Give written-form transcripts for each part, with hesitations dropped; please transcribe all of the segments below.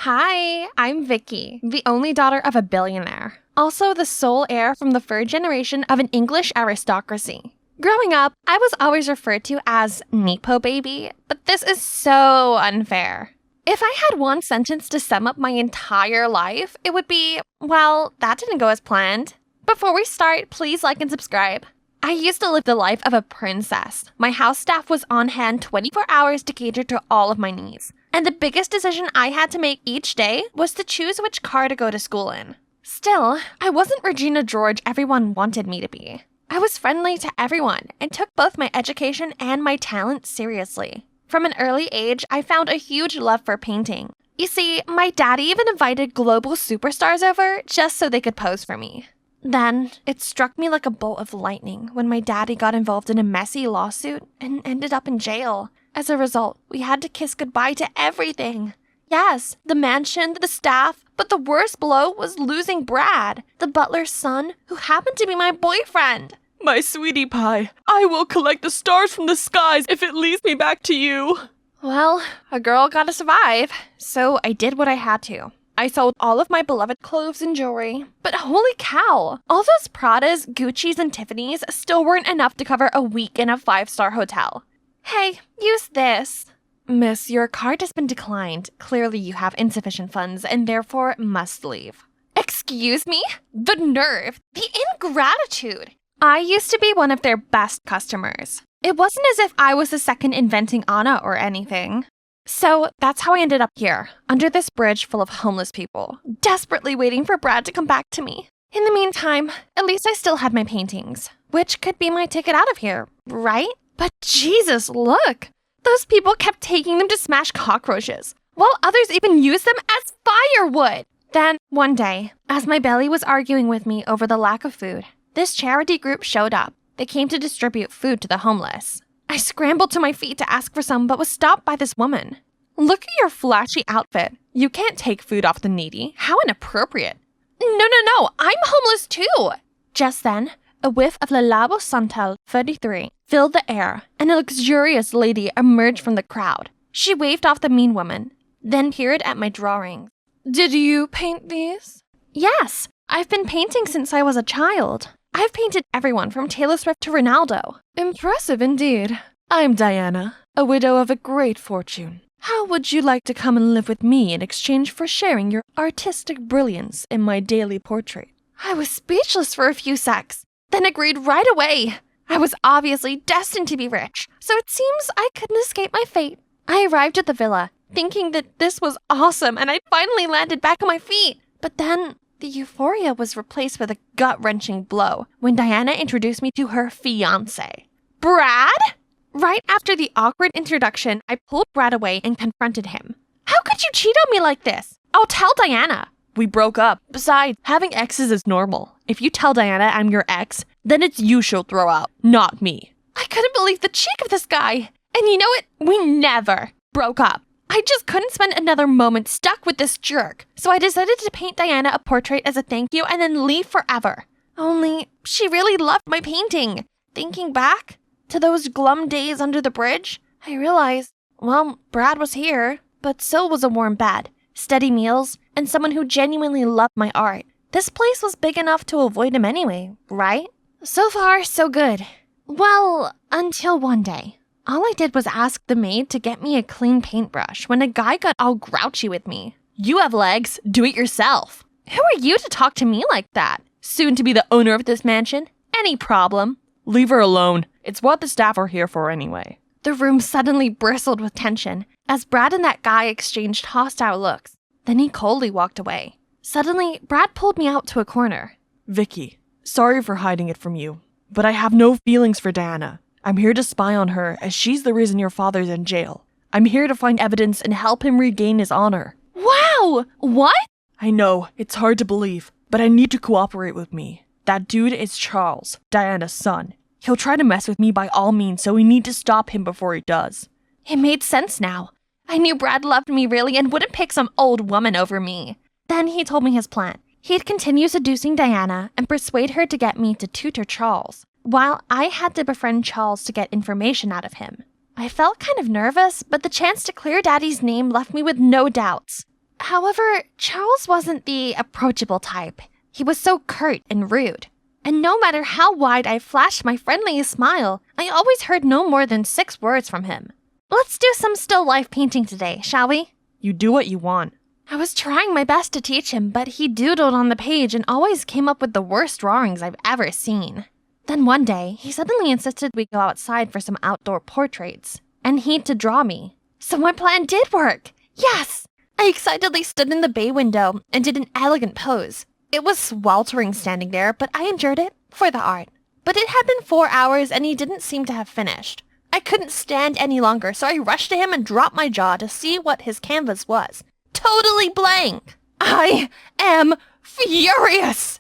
Hi, I'm Vicky, the only daughter of a billionaire. Also the sole heir from the third generation of an English aristocracy. Growing up, I was always referred to as Nepo baby, but this is so unfair. If I had one sentence to sum up my entire life, it would be, well, that didn't go as planned. Before we start, please like and subscribe. I used to live the life of a princess. My house staff was on hand 24 hours to cater to all of my needs. And the biggest decision I had to make each day was to choose which car to go to school in. Still, I wasn't Regina George everyone wanted me to be. I was friendly to everyone and took both my education and my talent seriously. From an early age, I found a huge love for painting. You see, my daddy even invited global superstars over just so they could pose for me. Then, it struck me like a bolt of lightning when my daddy got involved in a messy lawsuit and ended up in jail. As a result, we had to kiss goodbye to everything. Yes, the mansion, the staff, but the worst blow was losing Brad, the butler's son, who happened to be my boyfriend. My sweetie pie, I will collect the stars from the skies if it leads me back to you. Well, a girl gotta survive, so I did what I had to. I sold all of my beloved clothes and jewelry, but holy cow, all those Pradas, Gucci's, and Tiffany's still weren't enough to cover a week in a 5-star hotel. Hey, use this. Miss, your card has been declined. Clearly you have insufficient funds and therefore must leave. Excuse me? The nerve, the ingratitude. I used to be one of their best customers. It wasn't as if I was the second inventing Anna or anything. So that's how I ended up here, under this bridge full of homeless people, desperately waiting for Brad to come back to me. In the meantime, at least I still had my paintings, which could be my ticket out of here, right? But Jesus, look! Those people kept taking them to smash cockroaches, while others even used them as firewood. Then, one day, as my belly was arguing with me over the lack of food, this charity group showed up. They came to distribute food to the homeless. I scrambled to my feet to ask for some, but was stopped by this woman. Look at your flashy outfit. You can't take food off the needy. How inappropriate. No, I'm homeless too. Just then, a whiff of Le Labo Santal 33 filled the air, and a luxurious lady emerged from the crowd. She waved off the mean woman, then peered at my drawings. Did you paint these? Yes, I've been painting since I was a child. I've painted everyone from Taylor Swift to Ronaldo. Impressive indeed. I'm Diana, a widow of a great fortune. How would you like to come and live with me in exchange for sharing your artistic brilliance in my daily portrait? I was speechless for a few secs, then agreed right away. I was obviously destined to be rich, so it seems I couldn't escape my fate. I arrived at the villa, thinking that this was awesome and I'd finally landed back on my feet. But then, the euphoria was replaced with a gut-wrenching blow when Diana introduced me to her fiancé. Brad? Right after the awkward introduction, I pulled Brad away and confronted him. How could you cheat on me like this? I'll tell Diana. We broke up. Besides, having exes is normal. If you tell Diana I'm your ex, then it's you she'll throw out, not me. I couldn't believe the cheek of this guy. And you know what? We never broke up. I just couldn't spend another moment stuck with this jerk, so I decided to paint Diana a portrait as a thank you and then leave forever. Only, she really loved my painting. Thinking back to those glum days under the bridge, I realized, well, Brad was here, but so was a warm bed, steady meals, and someone who genuinely loved my art. This place was big enough to avoid him anyway, right? So far, so good. Well, until one day. All I did was ask the maid to get me a clean paintbrush when a guy got all grouchy with me. You have legs, do it yourself. Who are you to talk to me like that? Soon to be the owner of this mansion? Any problem? Leave her alone. It's what the staff are here for anyway. The room suddenly bristled with tension as Brad and that guy exchanged hostile looks. Then he coldly walked away. Suddenly, Brad pulled me out to a corner. Vicky, sorry for hiding it from you, but I have no feelings for Diana. I'm here to spy on her as she's the reason your father's in jail. I'm here to find evidence and help him regain his honor. Wow! What? I know, it's hard to believe, but I need to cooperate with me. That dude is Charles, Diana's son. He'll try to mess with me by all means, so we need to stop him before he does. It made sense now. I knew Brad loved me really and wouldn't pick some old woman over me. Then he told me his plan. He'd continue seducing Diana and persuade her to get me to tutor Charles, while I had to befriend Charles to get information out of him. I felt kind of nervous, but the chance to clear Daddy's name left me with no doubts. However, Charles wasn't the approachable type. He was so curt and rude. And no matter how wide I flashed my friendliest smile, I always heard no more than 6 words from him. Let's do some still life painting today, shall we? You do what you want. I was trying my best to teach him, but he doodled on the page and always came up with the worst drawings I've ever seen. Then one day, he suddenly insisted we go outside for some outdoor portraits, and he'd to draw me. So my plan did work! Yes! I excitedly stood in the bay window and did an elegant pose. It was sweltering standing there, but I endured it for the art. But it had been 4 hours and he didn't seem to have finished. I couldn't stand any longer, so I rushed to him and dropped my jaw to see what his canvas was. Totally blank! I am furious!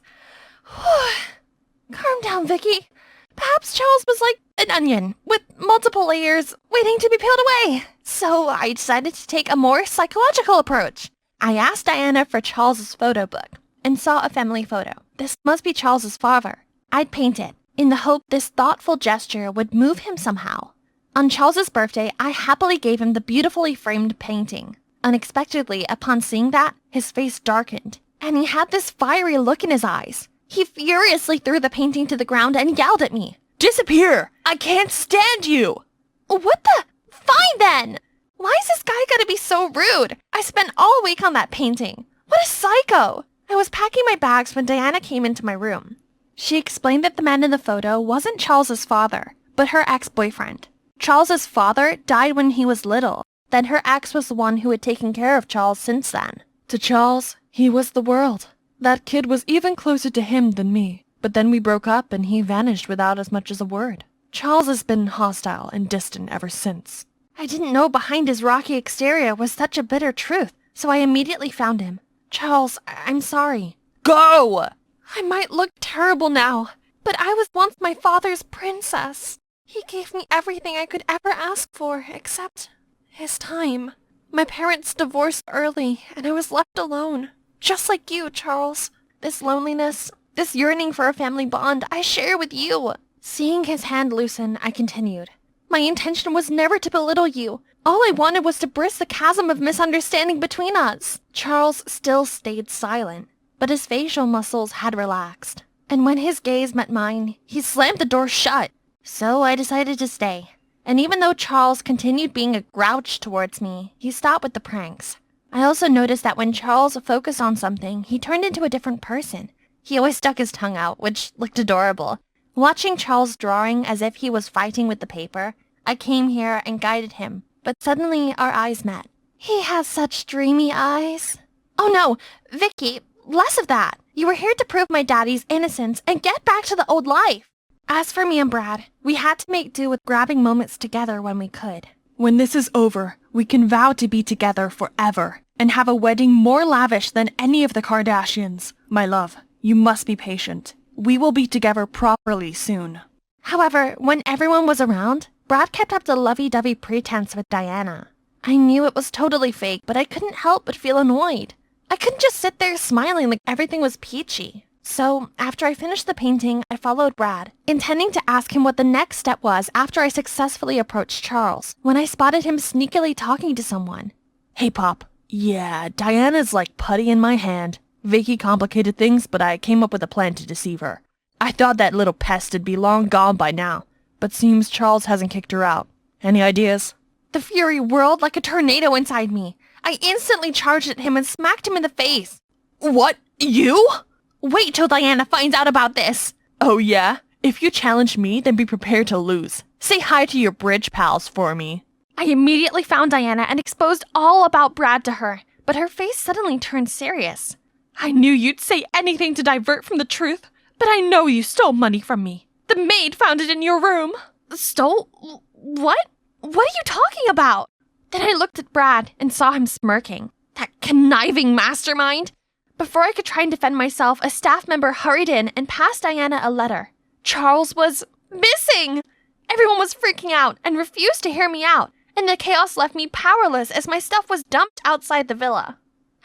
Calm down, Vicky. Perhaps Charles was like an onion, with multiple layers waiting to be peeled away. So I decided to take a more psychological approach. I asked Diana for Charles's photo book and saw a family photo. This must be Charles's father. I'd paint it, in the hope this thoughtful gesture would move him somehow. On Charles's birthday, I happily gave him the beautifully framed painting. Unexpectedly, upon seeing that, his face darkened, and he had this fiery look in his eyes. He furiously threw the painting to the ground and yelled at me. Disappear! I can't stand you! What the? Fine then! Why is this guy gotta be so rude? I spent all week on that painting. What a psycho! I was packing my bags when Diana came into my room. She explained that the man in the photo wasn't Charles's father, but her ex-boyfriend. Charles's father died when he was little. Then her ex was the one who had taken care of Charles since then. To Charles, he was the world. That kid was even closer to him than me. But then we broke up and he vanished without as much as a word. Charles has been hostile and distant ever since. I didn't know behind his rocky exterior was such a bitter truth, so I immediately found him. Charles, I'm sorry. Go! I might look terrible now, but I was once my father's princess. He gave me everything I could ever ask for, except his time. My parents divorced early, and I was left alone. Just like you, Charles. This loneliness, this yearning for a family bond, I share with you. Seeing his hand loosen, I continued. My intention was never to belittle you. All I wanted was to bridge the chasm of misunderstanding between us. Charles still stayed silent, but his facial muscles had relaxed. And when his gaze met mine, he slammed the door shut. So I decided to stay. And even though Charles continued being a grouch towards me, he stopped with the pranks. I also noticed that when Charles focused on something, he turned into a different person. He always stuck his tongue out, which looked adorable. Watching Charles drawing as if he was fighting with the paper, I came here and guided him, but suddenly our eyes met. He has such dreamy eyes. Oh no, Vicky, less of that. You were here to prove my daddy's innocence and get back to the old life. As for me and Brad, we had to make do with grabbing moments together when we could. When this is over, we can vow to be together forever and have a wedding more lavish than any of the Kardashians. My love, you must be patient. We will be together properly soon. However, when everyone was around, Brad kept up the lovey-dovey pretense with Diana. I knew it was totally fake, but I couldn't help but feel annoyed. I couldn't just sit there smiling like everything was peachy. So, after I finished the painting, I followed Brad, intending to ask him what the next step was after I successfully approached Charles, when I spotted him sneakily talking to someone. Hey, Pop. Yeah, Diana's like putty in my hand. Vicky complicated things, but I came up with a plan to deceive her. I thought that little pest would be long gone by now, but seems Charles hasn't kicked her out. Any ideas? The fury whirled like a tornado inside me. I instantly charged at him and smacked him in the face. What? You? Wait till Diana finds out about this. Oh yeah? If you challenge me, then be prepared to lose. Say hi to your bridge pals for me. I immediately found Diana and exposed all about Brad to her, but her face suddenly turned serious. I knew you'd say anything to divert from the truth, but I know you stole money from me. The maid found it in your room. Stole? What? What are you talking about? Then I looked at Brad and saw him smirking. That conniving mastermind. Before I could try and defend myself, a staff member hurried in and passed Diana a letter. Charles was missing! Everyone was freaking out and refused to hear me out, and the chaos left me powerless as my stuff was dumped outside the villa.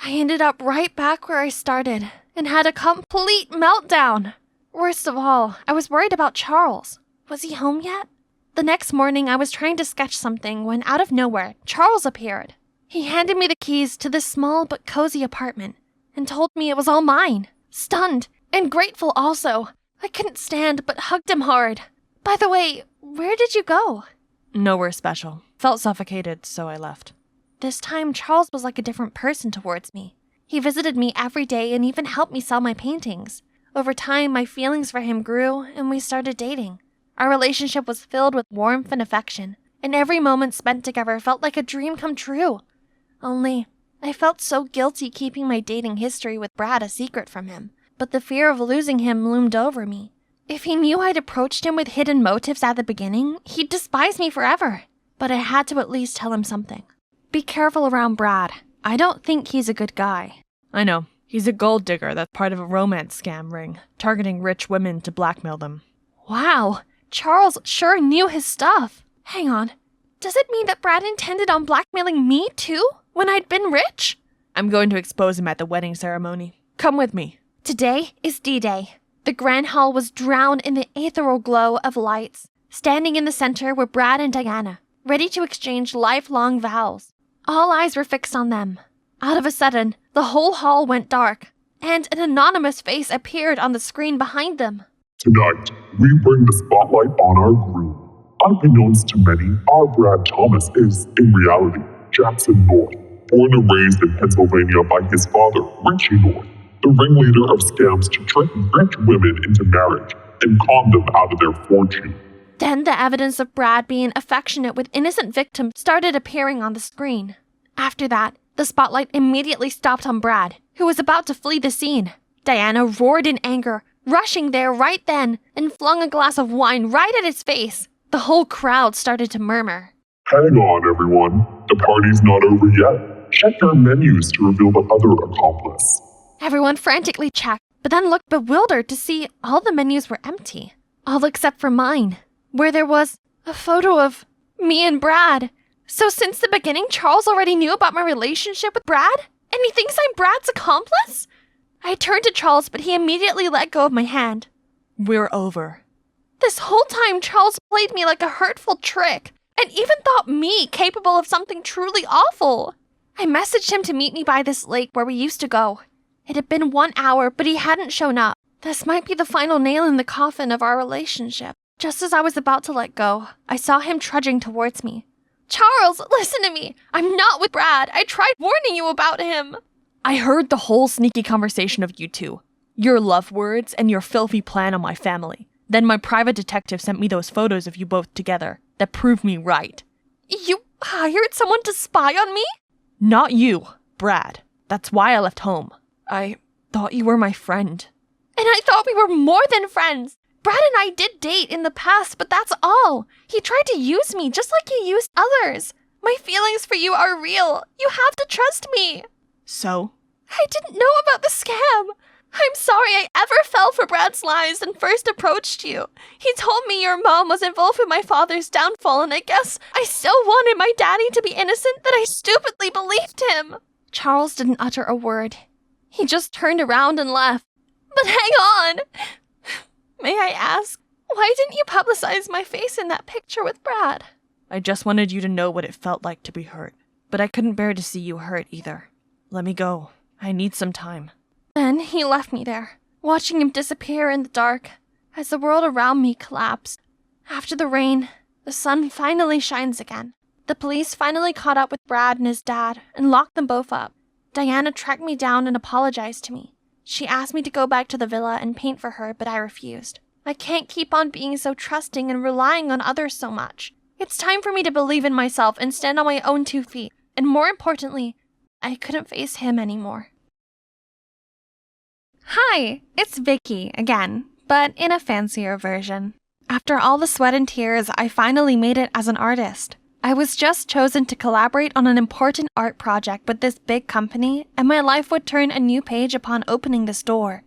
I ended up right back where I started and had a complete meltdown. Worst of all, I was worried about Charles. Was he home yet? The next morning, I was trying to sketch something when out of nowhere, Charles appeared. He handed me the keys to this small but cozy apartment and told me it was all mine. Stunned and grateful also, I couldn't stand but hugged him hard. By the way, where did you go? Nowhere special. Felt suffocated, so I left. This time, Charles was like a different person towards me. He visited me every day and even helped me sell my paintings. Over time, my feelings for him grew and we started dating. Our relationship was filled with warmth and affection, and every moment spent together felt like a dream come true. Only, I felt so guilty keeping my dating history with Brad a secret from him, but the fear of losing him loomed over me. If he knew I'd approached him with hidden motives at the beginning, he'd despise me forever. But I had to at least tell him something. Be careful around Brad. I don't think he's a good guy. I know. He's a gold digger that's part of a romance scam ring, targeting rich women to blackmail them. Wow, Charles sure knew his stuff. Hang on. Does it mean that Brad intended on blackmailing me too, when I'd been rich? I'm going to expose him at the wedding ceremony. Come with me. Today is D-Day. The grand hall was drowned in the ethereal glow of lights. Standing in the center were Brad and Diana, ready to exchange lifelong vows. All eyes were fixed on them. Out of a sudden, the whole hall went dark, and an anonymous face appeared on the screen behind them. Tonight, we bring the spotlight on our groom. Unbeknownst to many, our Brad Thomas is, in reality, Jackson North, born and raised in Pennsylvania by his father, Richie North, the ringleader of scams to trick rich women into marriage and con them out of their fortune. Then the evidence of Brad being affectionate with innocent victims started appearing on the screen. After that, the spotlight immediately stopped on Brad, who was about to flee the scene. Diana roared in anger, rushing there right then, and flung a glass of wine right at his face. The whole crowd started to murmur. Hang on, everyone. The party's not over yet. Check your menus to reveal the other accomplice. Everyone frantically checked, but then looked bewildered to see all the menus were empty. All except for mine, where there was a photo of me and Brad. So since the beginning, Charles already knew about my relationship with Brad? And he thinks I'm Brad's accomplice? I turned to Charles, but he immediately let go of my hand. We're over. This whole time, Charles played me like a hurtful trick, and even thought me capable of something truly awful. I messaged him to meet me by this lake where we used to go. It had been 1 hour, but he hadn't shown up. This might be the final nail in the coffin of our relationship. Just as I was about to let go, I saw him trudging towards me. Charles, listen to me. I'm not with Brad. I tried warning you about him. I heard the whole sneaky conversation of you two. Your love words and your filthy plan on my family. Then my private detective sent me those photos of you both together that proved me right. You hired someone to spy on me? Not you, Brad. That's why I left home. I thought you were my friend. And I thought we were more than friends. Brad and I did date in the past, but that's all. He tried to use me just like he used others. My feelings for you are real. You have to trust me. So? I didn't know about the scam. I'm sorry I ever fell for Brad's lies and first approached you. He told me your mom was involved with my father's downfall, and I guess I so wanted my daddy to be innocent that I stupidly believed him. Charles didn't utter a word. He just turned around and left. But hang on! May I ask, why didn't you publicize my face in that picture with Brad? I just wanted you to know what it felt like to be hurt. But I couldn't bear to see you hurt either. Let me go. I need some time. Then he left me there, watching him disappear in the dark as the world around me collapsed. After the rain, the sun finally shines again. The police finally caught up with Brad and his dad and locked them both up. Diana tracked me down and apologized to me. She asked me to go back to the villa and paint for her, but I refused. I can't keep on being so trusting and relying on others so much. It's time for me to believe in myself and stand on my own 2 feet. And more importantly, I couldn't face him anymore. Hi, it's Vicky again, but in a fancier version. After all the sweat and tears, I finally made it as an artist. I was just chosen to collaborate on an important art project with this big company, and my life would turn a new page upon opening this door.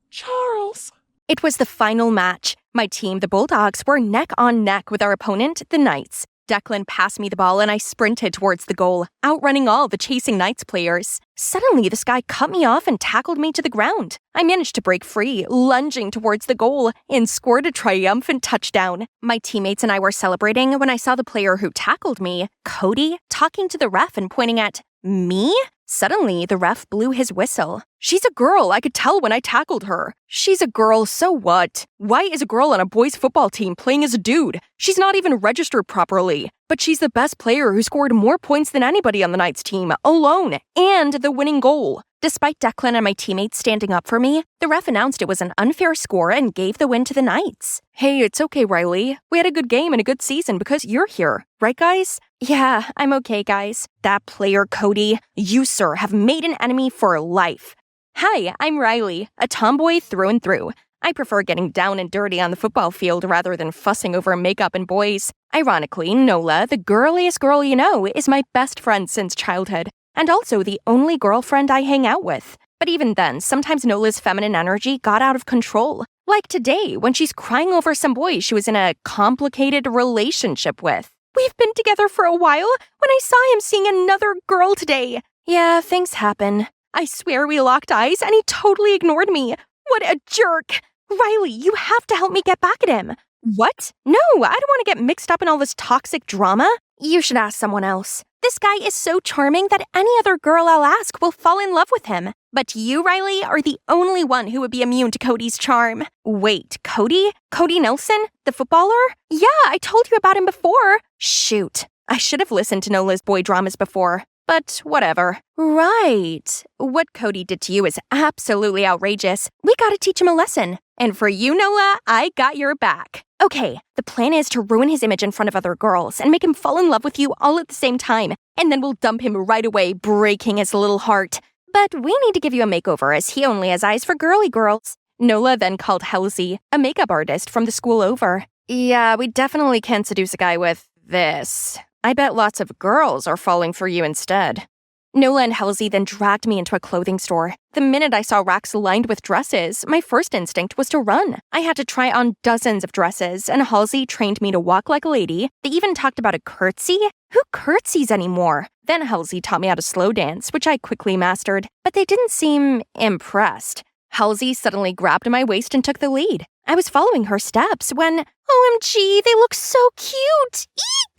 Charles! It was the final match. My team, the Bulldogs, were neck on neck with our opponent, the Knights. Declan passed me the ball and I sprinted towards the goal, outrunning all the chasing Knights players. Suddenly, this guy cut me off and tackled me to the ground. I managed to break free, lunging towards the goal, and scored a triumphant touchdown. My teammates and I were celebrating when I saw the player who tackled me, Cody, talking to the ref and pointing at Me? Suddenly, the ref blew his whistle. She's a girl, I could tell when I tackled her. She's a girl, so what? Why is a girl on a boys' football team playing as a dude? She's not even registered properly. But she's the best player who scored more points than anybody on the Knights team, alone, and the winning goal. Despite Declan and my teammates standing up for me, the ref announced it was an unfair score and gave the win to the Knights. Hey, it's okay, Riley. We had a good game and a good season because you're here. Right, guys? Yeah, I'm okay, guys. That player, Cody. You, sir, have made an enemy for life. Hi, I'm Riley, a tomboy through and through. I prefer getting down and dirty on the football field rather than fussing over makeup and boys. Ironically, Nola, the girliest girl you know, is my best friend since childhood, and also the only girlfriend I hang out with. But even then, sometimes Nola's feminine energy got out of control. Like today, when she's crying over some boy she was in a complicated relationship with. We've been together for a while when I saw him seeing another girl today. Yeah, things happen. I swear we locked eyes and he totally ignored me. What a jerk. Riley, you have to help me get back at him. What? No, I don't want to get mixed up in all this toxic drama. You should ask someone else. This guy is so charming that any other girl I'll ask will fall in love with him. But you, Riley, are the only one who would be immune to Cody's charm. Wait, Cody? Cody Nelson? The footballer? Yeah, I told you about him before. Shoot, I should have listened to Nola's boy dramas before. But whatever. Right. What Cody did to you is absolutely outrageous. We gotta teach him a lesson. And for you, Nola, I got your back. Okay, the plan is to ruin his image in front of other girls and make him fall in love with you all at the same time. And then we'll dump him right away, breaking his little heart. But we need to give you a makeover as he only has eyes for girly girls. Nola then called Halsey, a makeup artist from the school over. Yeah, we definitely can't seduce a guy with this. I bet lots of girls are falling for you instead. Nola and Halsey then dragged me into a clothing store. The minute I saw racks lined with dresses, my first instinct was to run. I had to try on dozens of dresses, and Halsey trained me to walk like a lady. They even talked about a curtsy. Who curtsies anymore? Then Halsey taught me how to slow dance, which I quickly mastered, but they didn't seem impressed. Halsey suddenly grabbed my waist and took the lead. I was following her steps when, OMG, they look so cute!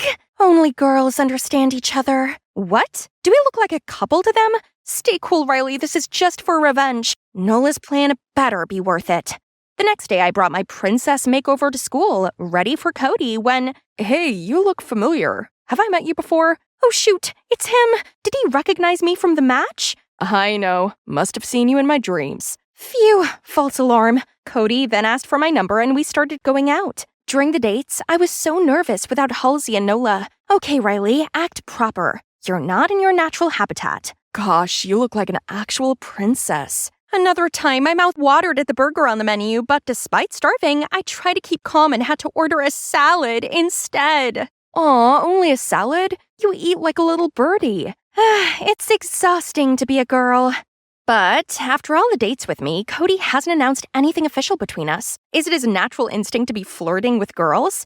Eek! Only girls understand each other. What? Do we look like a couple to them? Stay cool, Riley, this is just for revenge. Nola's plan better be worth it. The next day, I brought my princess makeover to school, ready for Cody, when, hey, you look familiar. Have I met you before? Oh shoot, it's him. Did he recognize me from the match? I know. Must have seen you in my dreams. Phew, false alarm. Cody then asked for my number and we started going out. During the dates, I was so nervous without Halsey and Nola. Okay, Riley, act proper. You're not in your natural habitat. Gosh, you look like an actual princess. Another time, my mouth watered at the burger on the menu, but despite starving, I tried to keep calm and had to order a salad instead. Aw, only a salad? You eat like a little birdie. It's exhausting to be a girl. But after all the dates with me, Cody hasn't announced anything official between us. Is it his natural instinct to be flirting with girls?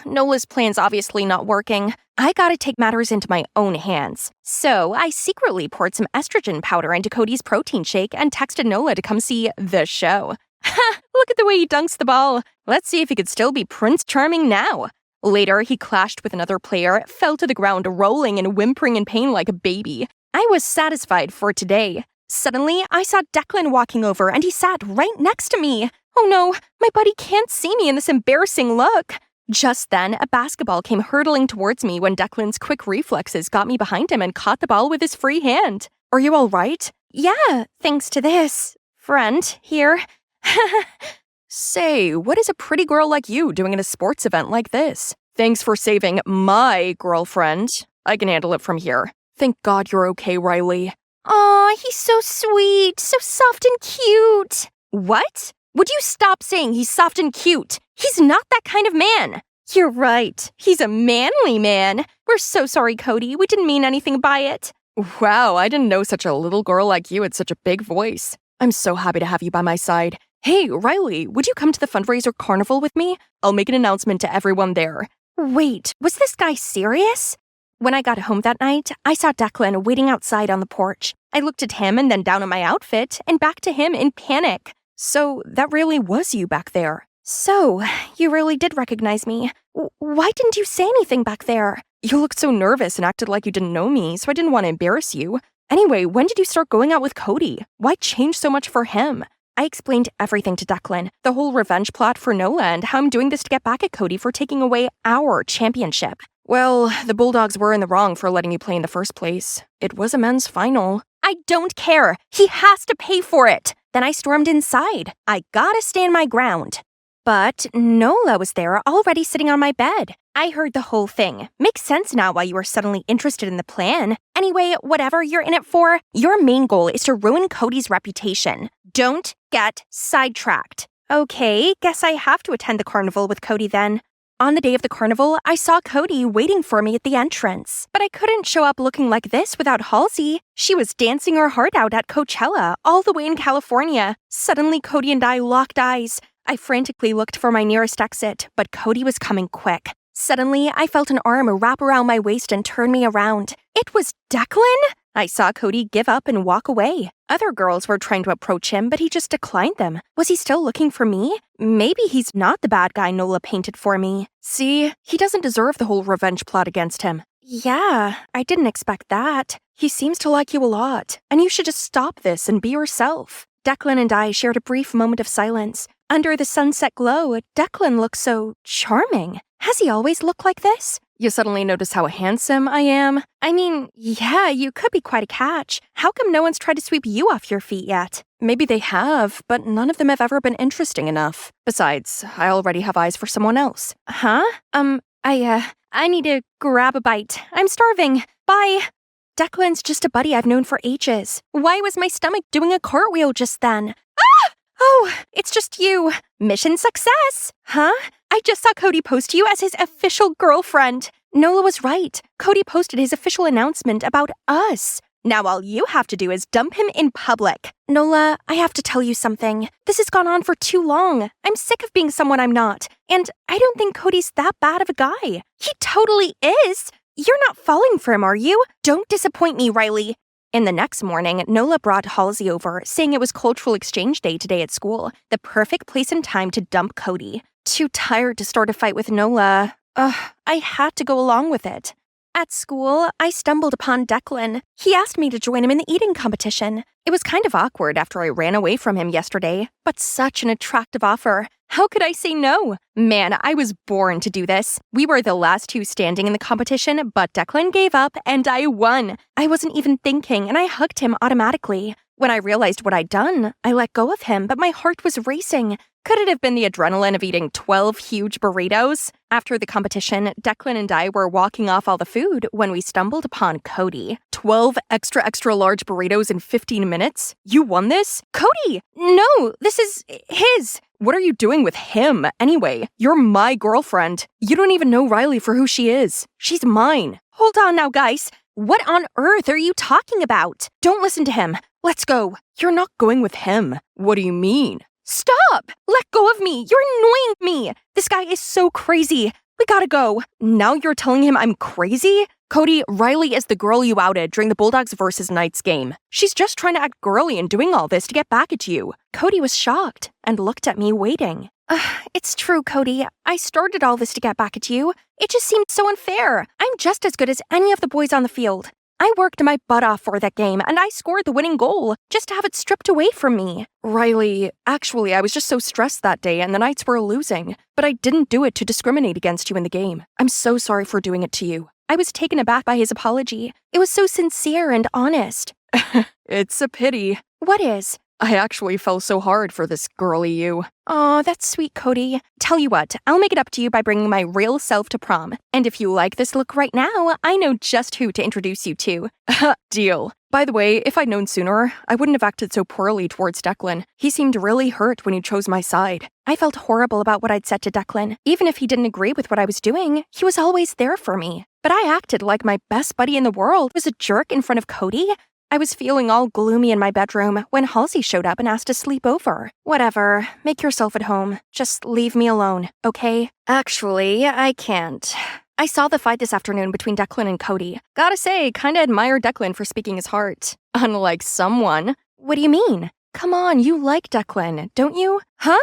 Nola's plan's obviously not working. I gotta take matters into my own hands. So I secretly poured some estrogen powder into Cody's protein shake and texted Nola to come see the show. Ha! Look at the way he dunks the ball. Let's see if he could still be Prince Charming now. Later, he clashed with another player, fell to the ground rolling and whimpering in pain like a baby. I was satisfied for today. Suddenly, I saw Declan walking over and he sat right next to me. Oh no, my buddy can't see me in this embarrassing look. Just then, a basketball came hurtling towards me when Declan's quick reflexes got me behind him and caught the ball with his free hand. Are you all right? Yeah, thanks to this friend here. Say, what is a pretty girl like you doing at a sports event like this? Thanks for saving my girlfriend. I can handle it from here. Thank God you're okay, Riley. Aw, he's so sweet, so soft and cute. What? Would you stop saying he's soft and cute? He's not that kind of man. You're right. He's a manly man. We're so sorry, Cody. We didn't mean anything by it. Wow, I didn't know such a little girl like you had such a big voice. I'm so happy to have you by my side. Hey, Riley, would you come to the fundraiser carnival with me? I'll make an announcement to everyone there. Wait, was this guy serious? When I got home that night, I saw Declan waiting outside on the porch. I looked at him and then down at my outfit and back to him in panic. So that really was you back there. So, you really did recognize me. Why didn't you say anything back there? You looked so nervous and acted like you didn't know me, so I didn't want to embarrass you. Anyway, when did you start going out with Cody? Why change so much for him? I explained everything to Declan, the whole revenge plot for Nola and how I'm doing this to get back at Cody for taking away our championship. Well, the Bulldogs were in the wrong for letting you play in the first place. It was a men's final. I don't care. He has to pay for it. Then I stormed inside. I gotta stand my ground. But Nola was there already sitting on my bed. I heard the whole thing. Makes sense now why you were suddenly interested in the plan. Anyway, whatever you're in it for, your main goal is to ruin Cody's reputation. Don't get sidetracked. Okay, guess I have to attend the carnival with Cody then. On the day of the carnival, I saw Cody waiting for me at the entrance. But I couldn't show up looking like this without Halsey. She was dancing her heart out at Coachella, all the way in California. Suddenly, Cody and I locked eyes. I frantically looked for my nearest exit, but Cody was coming quick. Suddenly, I felt an arm wrap around my waist and turn me around. It was Declan? I saw Cody give up and walk away. Other girls were trying to approach him, but he just declined them. Was he still looking for me? Maybe he's not the bad guy Nola painted for me. See, he doesn't deserve the whole revenge plot against him. Yeah, I didn't expect that. He seems to like you a lot, and you should just stop this and be yourself. Declan and I shared a brief moment of silence. Under the sunset glow, Declan looked so charming. Has he always looked like this? You suddenly notice how handsome I am? I mean, yeah, you could be quite a catch. How come no one's tried to sweep you off your feet yet? Maybe they have, but none of them have ever been interesting enough. Besides, I already have eyes for someone else. Huh? I need to grab a bite. I'm starving. Bye. Declan's just a buddy I've known for ages. Why was my stomach doing a cartwheel just then? Ah! Oh, it's just you. Mission success. Huh? I just saw Cody post you as his official girlfriend. Nola was right. Cody posted his official announcement about us. Now all you have to do is dump him in public. Nola, I have to tell you something. This has gone on for too long. I'm sick of being someone I'm not. And I don't think Cody's that bad of a guy. He totally is. You're not falling for him, are you? Don't disappoint me, Riley. In the next morning, Nola brought Halsey over, saying it was cultural exchange day today at school, the perfect place and time to dump Cody. Too tired to start a fight with Nola. I had to go along with it. At school, I stumbled upon Declan. He asked me to join him in the eating competition. It was kind of awkward after I ran away from him yesterday, but such an attractive offer. How could I say no? Man, I was born to do this. We were the last two standing in the competition, but Declan gave up and I won. I wasn't even thinking, and I hugged him automatically. When I realized what I'd done, I let go of him, but my heart was racing. Could it have been the adrenaline of eating 12 huge burritos? After the competition, Declan and I were walking off all the food when we stumbled upon Cody. 12 extra large burritos in 15 minutes? You won this? Cody! No, this is his. What are you doing with him, anyway? You're my girlfriend. You don't even know Riley for who she is. She's mine. Hold on now, guys. What on earth are you talking about? Don't listen to him. Let's go. You're not going with him. What do you mean? Stop! Let go of me! You're annoying me! This guy is so crazy. We gotta go. Now you're telling him I'm crazy? Cody, Riley is the girl you outed during the Bulldogs versus Knights game. She's just trying to act girly and doing all this to get back at you. Cody was shocked and looked at me waiting. It's true, Cody. I started all this to get back at you. It just seemed so unfair. I'm just as good as any of the boys on the field. I worked my butt off for that game, and I scored the winning goal, just to have it stripped away from me. Riley, actually, I was just so stressed that day, and the Knights were losing. But I didn't do it to discriminate against you in the game. I'm so sorry for doing it to you. I was taken aback by his apology. It was so sincere and honest. It's a pity. What is? I actually fell so hard for this girly you. Aw, that's sweet, Cody. Tell you what, I'll make it up to you by bringing my real self to prom. And if you like this look right now, I know just who to introduce you to. Deal. By the way, if I'd known sooner, I wouldn't have acted so poorly towards Declan. He seemed really hurt when you chose my side. I felt horrible about what I'd said to Declan. Even if he didn't agree with what I was doing, he was always there for me. But I acted like my best buddy in the world was a jerk in front of Cody. I was feeling all gloomy in my bedroom when Halsey showed up and asked to sleep over. Whatever, make yourself at home. Just leave me alone, okay? Actually, I can't. I saw the fight this afternoon between Declan and Cody. Gotta say, kinda admire Declan for speaking his heart. Unlike someone. What do you mean? Come on, you like Declan, don't you? Huh?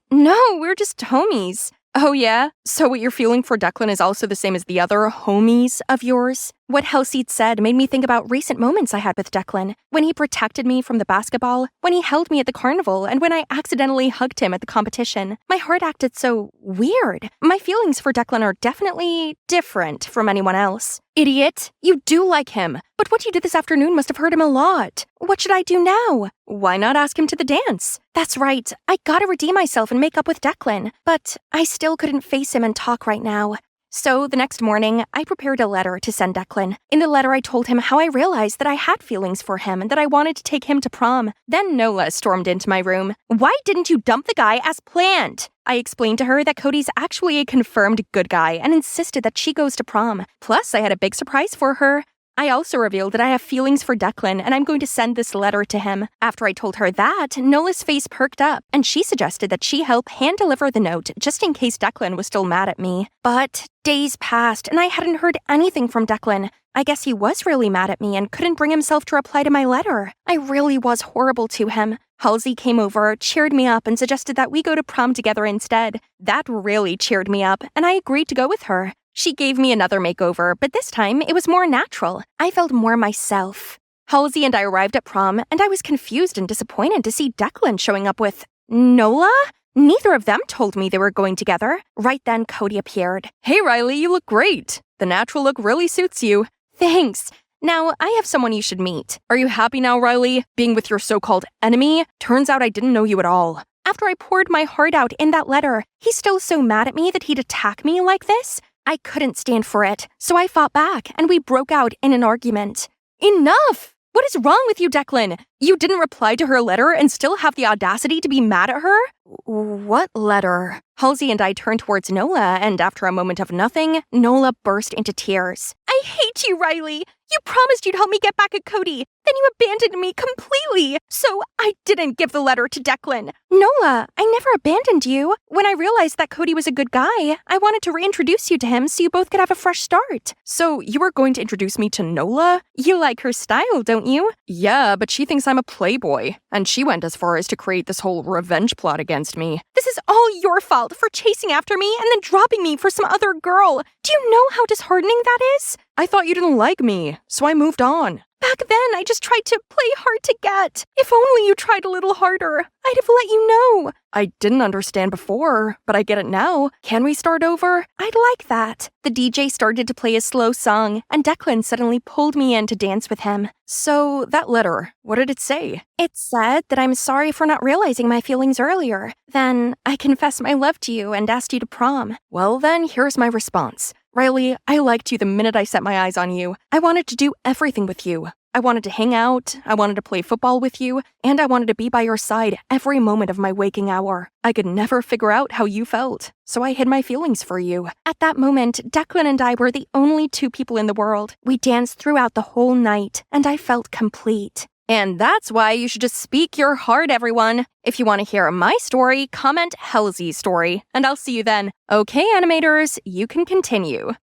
No, we're just homies. Oh yeah? So what you're feeling for Declan is also the same as the other homies of yours? What Halseed said made me think about recent moments I had with Declan. When he protected me from the basketball, when he held me at the carnival, and when I accidentally hugged him at the competition. My heart acted so weird. My feelings for Declan are definitely different from anyone else. Idiot! You do like him. But what you did this afternoon must have hurt him a lot. What should I do now? Why not ask him to the dance? That's right. I gotta redeem myself and make up with Declan. But I still couldn't face him and talk right now. So the next morning, I prepared a letter to send Declan. In the letter, I told him how I realized that I had feelings for him and that I wanted to take him to prom. Then Nola stormed into my room. Why didn't you dump the guy as planned? I explained to her that Cody's actually a confirmed good guy and insisted that she goes to prom. Plus, I had a big surprise for her. I also revealed that I have feelings for Declan and I'm going to send this letter to him. After I told her that, Nola's face perked up and she suggested that she help hand deliver the note just in case Declan was still mad at me. But days passed and I hadn't heard anything from Declan. I guess he was really mad at me and couldn't bring himself to reply to my letter. I really was horrible to him. Halsey came over, cheered me up, and suggested that we go to prom together instead. That really cheered me up, and I agreed to go with her. She gave me another makeover, but this time it was more natural. I felt more myself. Halsey and I arrived at prom, and I was confused and disappointed to see Declan showing up with Nola? Neither of them told me they were going together. Right then, Cody appeared. Hey, Riley, you look great. The natural look really suits you. Thanks. Now, I have someone you should meet. Are you happy now, Riley? Being with your so-called enemy? Turns out I didn't know you at all. After I poured my heart out in that letter, he's still so mad at me that he'd attack me like this? I couldn't stand for it, so I fought back, and we broke out in an argument. Enough! What is wrong with you, Declan? You didn't reply to her letter and still have the audacity to be mad at her? What letter? Halsey and I turned towards Nola, and after a moment of nothing, Nola burst into tears. I hate you, Riley! You promised you'd help me get back at Cody. Then you abandoned me completely. So I didn't give the letter to Declan. Nola, I never abandoned you. When I realized that Cody was a good guy, I wanted to reintroduce you to him so you both could have a fresh start. So you were going to introduce me to Nola? You like her style, don't you? Yeah, but she thinks I'm a playboy. And she went as far as to create this whole revenge plot against me. This is all your fault for chasing after me and then dropping me for some other girl. Do you know how disheartening that is? I thought you didn't like me, so I moved on. Back then, I just tried to play hard to get. If only you tried a little harder, I'd have let you know. I didn't understand before, but I get it now. Can we start over? I'd like that. The DJ started to play a slow song, and Declan suddenly pulled me in to dance with him. So, that letter, what did it say? It said that I'm sorry for not realizing my feelings earlier. Then, I confessed my love to you and asked you to prom. Well then, here's my response. Riley, I liked you the minute I set my eyes on you. I wanted to do everything with you. I wanted to hang out, I wanted to play football with you, and I wanted to be by your side every moment of my waking hour. I could never figure out how you felt, so I hid my feelings for you. At that moment, Declan and I were the only two people in the world. We danced throughout the whole night, and I felt complete. And that's why you should just speak your heart, everyone. If you want to hear my story, comment Halsey's story, and I'll see you then. Okay, animators, you can continue.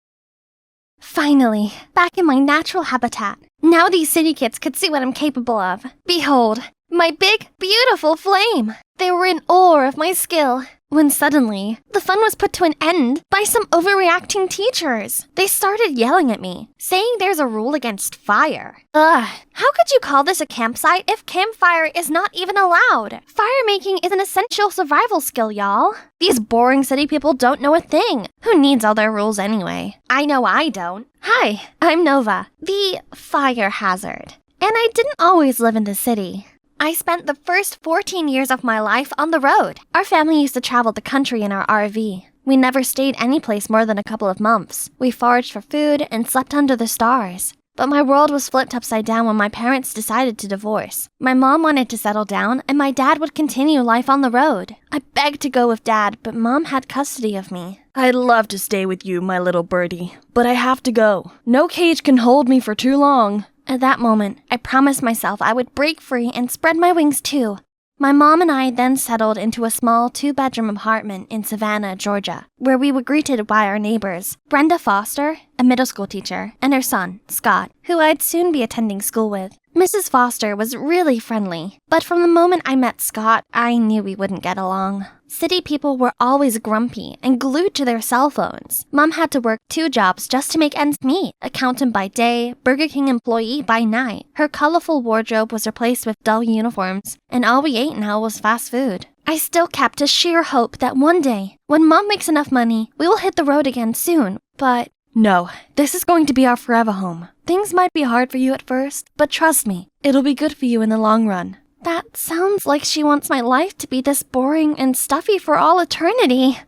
Finally, back in my natural habitat. Now these city kids could see what I'm capable of. Behold, my big, beautiful flame. They were in awe of my skill. When suddenly, the fun was put to an end by some overreacting teachers. They started yelling at me, saying there's a rule against fire. Ugh, how could you call this a campsite if campfire is not even allowed? Fire making is an essential survival skill, y'all. These boring city people don't know a thing. Who needs all their rules anyway? I know I don't. Hi, I'm Nova, the fire hazard. And I didn't always live in the city. I spent the first 14 years of my life on the road. Our family used to travel the country in our RV. We never stayed any place more than a couple of months. We foraged for food and slept under the stars. But my world was flipped upside down when my parents decided to divorce. My mom wanted to settle down, and my dad would continue life on the road. I begged to go with Dad, but Mom had custody of me. I'd love to stay with you, my little birdie, but I have to go. No cage can hold me for too long. At that moment, I promised myself I would break free and spread my wings too. My mom and I then settled into a small 2-bedroom apartment in Savannah, Georgia, where we were greeted by our neighbors, Brenda Foster, a middle school teacher, and her son, Scott, who I'd soon be attending school with. Mrs. Foster was really friendly, but from the moment I met Scott, I knew we wouldn't get along. City people were always grumpy and glued to their cell phones. Mom had to work 2 jobs just to make ends meet, accountant by day, Burger King employee by night. Her colorful wardrobe was replaced with dull uniforms, and all we ate now was fast food. I still kept a sheer hope that one day, when Mom makes enough money, we will hit the road again soon, but no, this is going to be our forever home. Things might be hard for you at first, but trust me, it'll be good for you in the long run. That sounds like she wants my life to be this boring and stuffy for all eternity.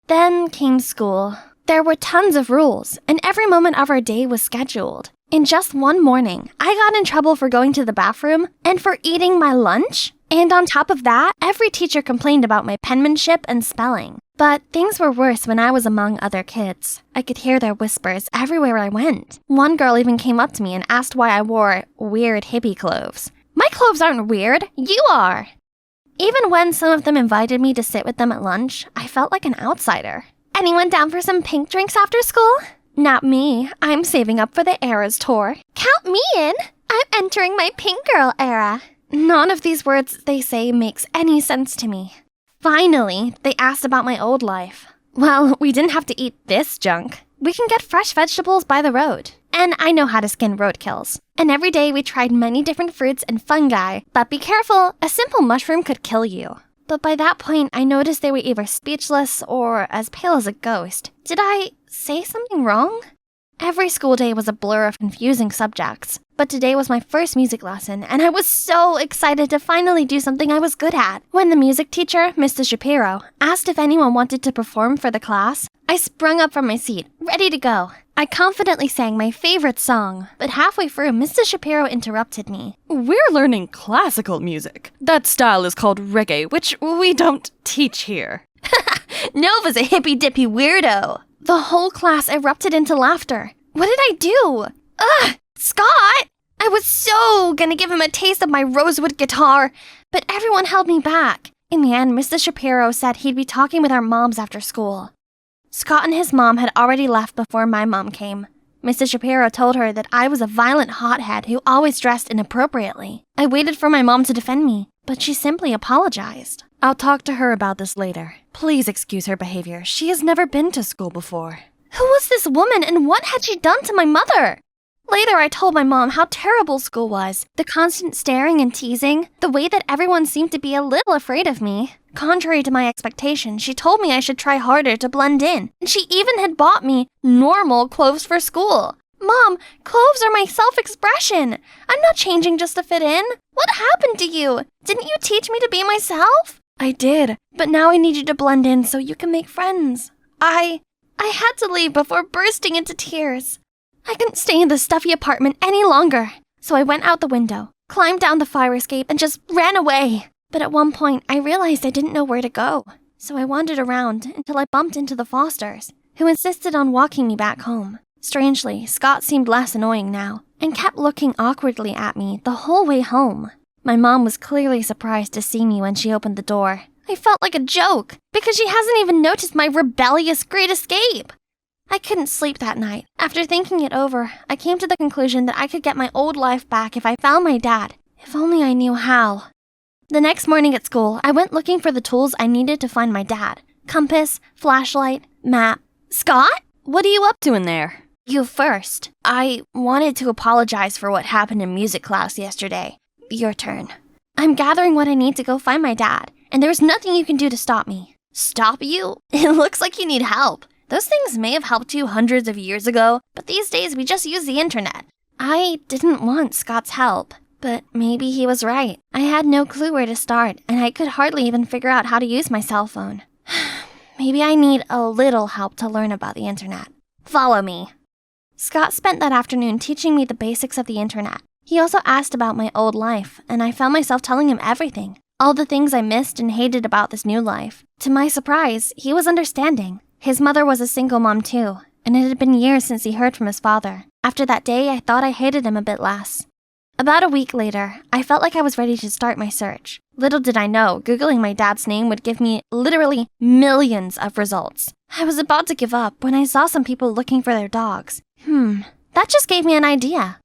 Then came school. There were tons of rules, and every moment of our day was scheduled. In just one morning, I got in trouble for going to the bathroom and for eating my lunch. And on top of that, every teacher complained about my penmanship and spelling. But things were worse when I was among other kids. I could hear their whispers everywhere I went. One girl even came up to me and asked why I wore weird hippie clothes. My clothes aren't weird, you are! Even when some of them invited me to sit with them at lunch, I felt like an outsider. Anyone down for some pink drinks after school? Not me. I'm saving up for the Eras tour. Count me in! I'm entering my pink girl era. None of these words they say makes any sense to me. Finally, they asked about my old life. Well, we didn't have to eat this junk. We can get fresh vegetables by the road. And I know how to skin roadkills. And every day we tried many different fruits and fungi. But be careful, a simple mushroom could kill you. But by that point, I noticed they were either speechless or as pale as a ghost. Did I say something wrong? Every school day was a blur of confusing subjects. But today was my first music lesson, and I was so excited to finally do something I was good at. When the music teacher, Mr. Shapiro, asked if anyone wanted to perform for the class, I sprung up from my seat, ready to go. I confidently sang my favorite song, but halfway through, Mr. Shapiro interrupted me. We're learning classical music. That style is called reggae, which we don't teach here. Nova's a hippy-dippy weirdo. The whole class erupted into laughter. What did I do? Ugh! Scott! I was so gonna give him a taste of my rosewood guitar, but everyone held me back. In the end, Mr. Shapiro said he'd be talking with our moms after school. Scott and his mom had already left before my mom came. Mr. Shapiro told her that I was a violent hothead who always dressed inappropriately. I waited for my mom to defend me, but she simply apologized. I'll talk to her about this later. Please excuse her behavior. She has never been to school before. Who was this woman and what had she done to my mother? Later, I told my mom how terrible school was. The constant staring and teasing, the way that everyone seemed to be a little afraid of me. Contrary to my expectations, she told me I should try harder to blend in, and she even had bought me normal clothes for school. Mom, clothes are my self-expression. I'm not changing just to fit in. What happened to you? Didn't you teach me to be myself? I did, but now I need you to blend in so you can make friends. I had to leave before bursting into tears. I couldn't stay in the stuffy apartment any longer, so I went out the window, climbed down the fire escape, and just ran away. But at one point, I realized I didn't know where to go, so I wandered around until I bumped into the Fosters, who insisted on walking me back home. Strangely, Scott seemed less annoying now, and kept looking awkwardly at me the whole way home. My mom was clearly surprised to see me when she opened the door. I felt like a joke, because she hasn't even noticed my rebellious great escape. I couldn't sleep that night. After thinking it over, I came to the conclusion that I could get my old life back if I found my dad. If only I knew how. The next morning at school, I went looking for the tools I needed to find my dad. Compass, flashlight, map. Scott? What are you up to in there? You first. I wanted to apologize for what happened in music class yesterday. Your turn. I'm gathering what I need to go find my dad, and there's nothing you can do to stop me. Stop you? It looks like you need help. Those things may have helped you hundreds of years ago, but these days we just use the internet. I didn't want Scott's help, but maybe he was right. I had no clue where to start, and I could hardly even figure out how to use my cell phone. Maybe I need a little help to learn about the internet. Follow me. Scott spent that afternoon teaching me the basics of the internet. He also asked about my old life, and I found myself telling him everything. All the things I missed and hated about this new life. To my surprise, he was understanding. His mother was a single mom too, and it had been years since he heard from his father. After that day, I thought I hated him a bit less. About a week later, I felt like I was ready to start my search. Little did I know, Googling my dad's name would give me literally millions of results. I was about to give up when I saw some people looking for their dogs. That just gave me an idea.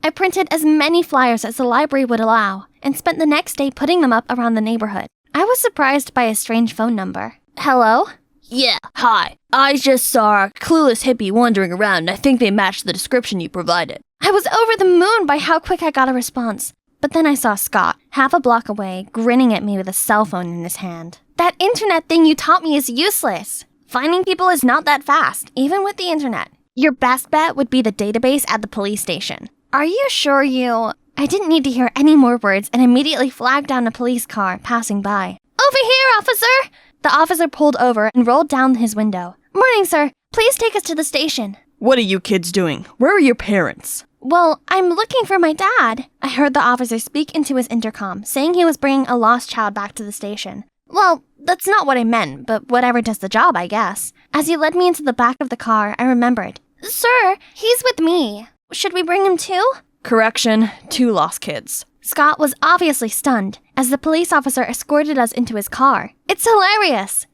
I printed as many flyers as the library would allow and spent the next day putting them up around the neighborhood. I was surprised by a strange phone number. Hello? Yeah, hi. I just saw a clueless hippie wandering around and I think they matched the description you provided. I was over the moon by how quick I got a response. But then I saw Scott, half a block away, grinning at me with a cell phone in his hand. That internet thing you taught me is useless. Finding people is not that fast, even with the internet. Your best bet would be the database at the police station. Are you sure you... I didn't need to hear any more words and immediately flagged down a police car passing by. Over here, officer! The officer pulled over and rolled down his window. Morning, sir. Please take us to the station. What are you kids doing? Where are your parents? Well, I'm looking for my dad. I heard the officer speak into his intercom, saying he was bringing a lost child back to the station. Well, that's not what I meant, but whatever does the job, I guess. As he led me into the back of the car, I remembered. Sir, he's with me. Should we bring him too? Correction, 2 lost kids. Scott was obviously stunned as the police officer escorted us into his car. It's hilarious.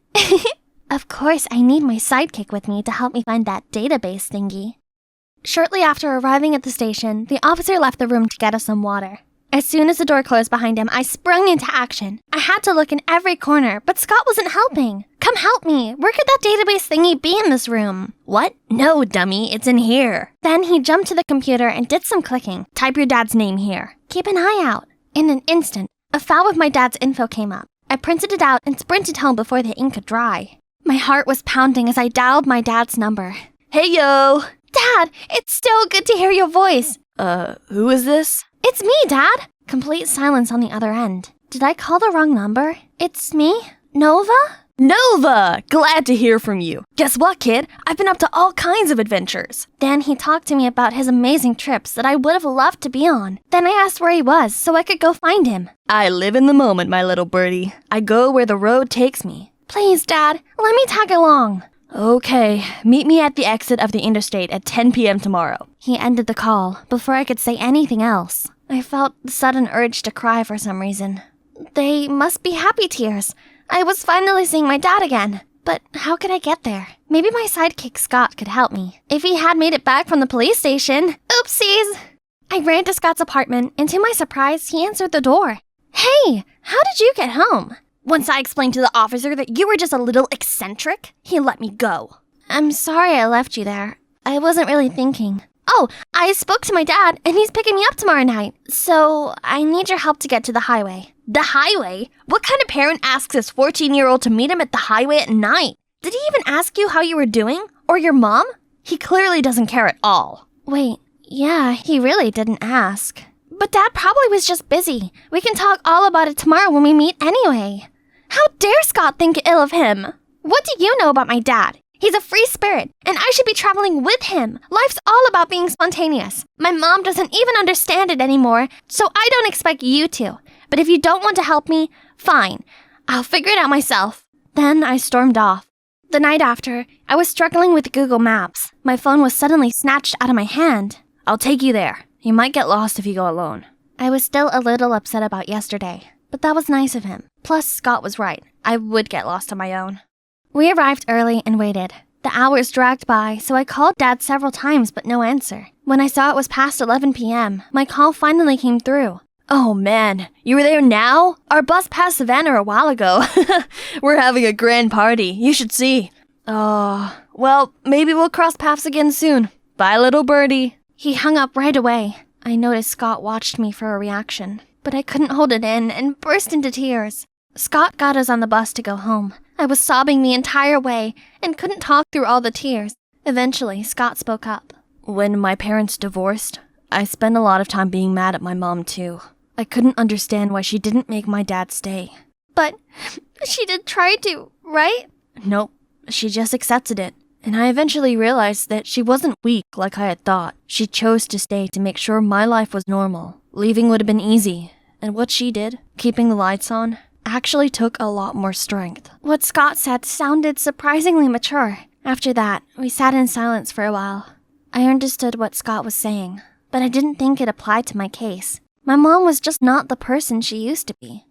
Of course, I need my sidekick with me to help me find that database thingy. Shortly after arriving at the station, the officer left the room to get us some water. As soon as the door closed behind him, I sprung into action. I had to look in every corner, but Scott wasn't helping. Come help me. Where could that database thingy be in this room? What? No, dummy, it's in here. Then he jumped to the computer and did some clicking. Type your dad's name here. Keep an eye out. In an instant, a file with my dad's info came up. I printed it out and sprinted home before the ink could dry. My heart was pounding as I dialed my dad's number. Hey, yo! Dad, it's so good to hear your voice. Who is this? It's me, Dad. Complete silence on the other end. Did I call the wrong number? It's me? Nova? Nova! Glad to hear from you. Guess what, kid? I've been up to all kinds of adventures. Then he talked to me about his amazing trips that I would have loved to be on. Then I asked where he was so I could go find him. I live in the moment, my little birdie. I go where the road takes me. Please, Dad, let me tag along. Okay, meet me at the exit of the interstate at 10 p.m. tomorrow. He ended the call before I could say anything else. I felt the sudden urge to cry for some reason. They must be happy tears. I was finally seeing my dad again. But how could I get there? Maybe my sidekick Scott could help me. If he had made it back from the police station. Oopsies! I ran to Scott's apartment, and to my surprise, he answered the door. Hey, how did you get home? Once I explained to the officer that you were just a little eccentric, he let me go. I'm sorry I left you there. I wasn't really thinking. Oh, I spoke to my dad, and he's picking me up tomorrow night. So, I need your help to get to the highway. The highway? What kind of parent asks his 14-year-old to meet him at the highway at night? Did he even ask you how you were doing? Or your mom? He clearly doesn't care at all. Wait, yeah, he really didn't ask. But Dad probably was just busy. We can talk all about it tomorrow when we meet anyway. How dare Scott think ill of him? What do you know about my dad? He's a free spirit, and I should be traveling with him. Life's all about being spontaneous. My mom doesn't even understand it anymore, so I don't expect you to. But if you don't want to help me, fine. I'll figure it out myself. Then I stormed off. The night after, I was struggling with Google Maps. My phone was suddenly snatched out of my hand. I'll take you there. You might get lost if you go alone. I was still a little upset about yesterday, but that was nice of him. Plus, Scott was right. I would get lost on my own. We arrived early and waited. The hours dragged by, so I called Dad several times but no answer. When I saw it was past 11 p.m., my call finally came through. Oh man, you were there now? Our bus passed Savannah a while ago. We're having a grand party. You should see. Oh, well, maybe we'll cross paths again soon. Bye, little birdie. He hung up right away. I noticed Scott watched me for a reaction, but I couldn't hold it in and burst into tears. Scott got us on the bus to go home. I was sobbing the entire way and couldn't talk through all the tears. Eventually, Scott spoke up. When my parents divorced, I spent a lot of time being mad at my mom too. I couldn't understand why she didn't make my dad stay. But she did try to, right? Nope, she just accepted it. And I eventually realized that she wasn't weak like I had thought. She chose to stay to make sure my life was normal. Leaving would have been easy. And what she did, keeping the lights on, actually took a lot more strength. What Scott said sounded surprisingly mature. After that, we sat in silence for a while. I understood what Scott was saying, but I didn't think it applied to my case. My mom was just not the person she used to be.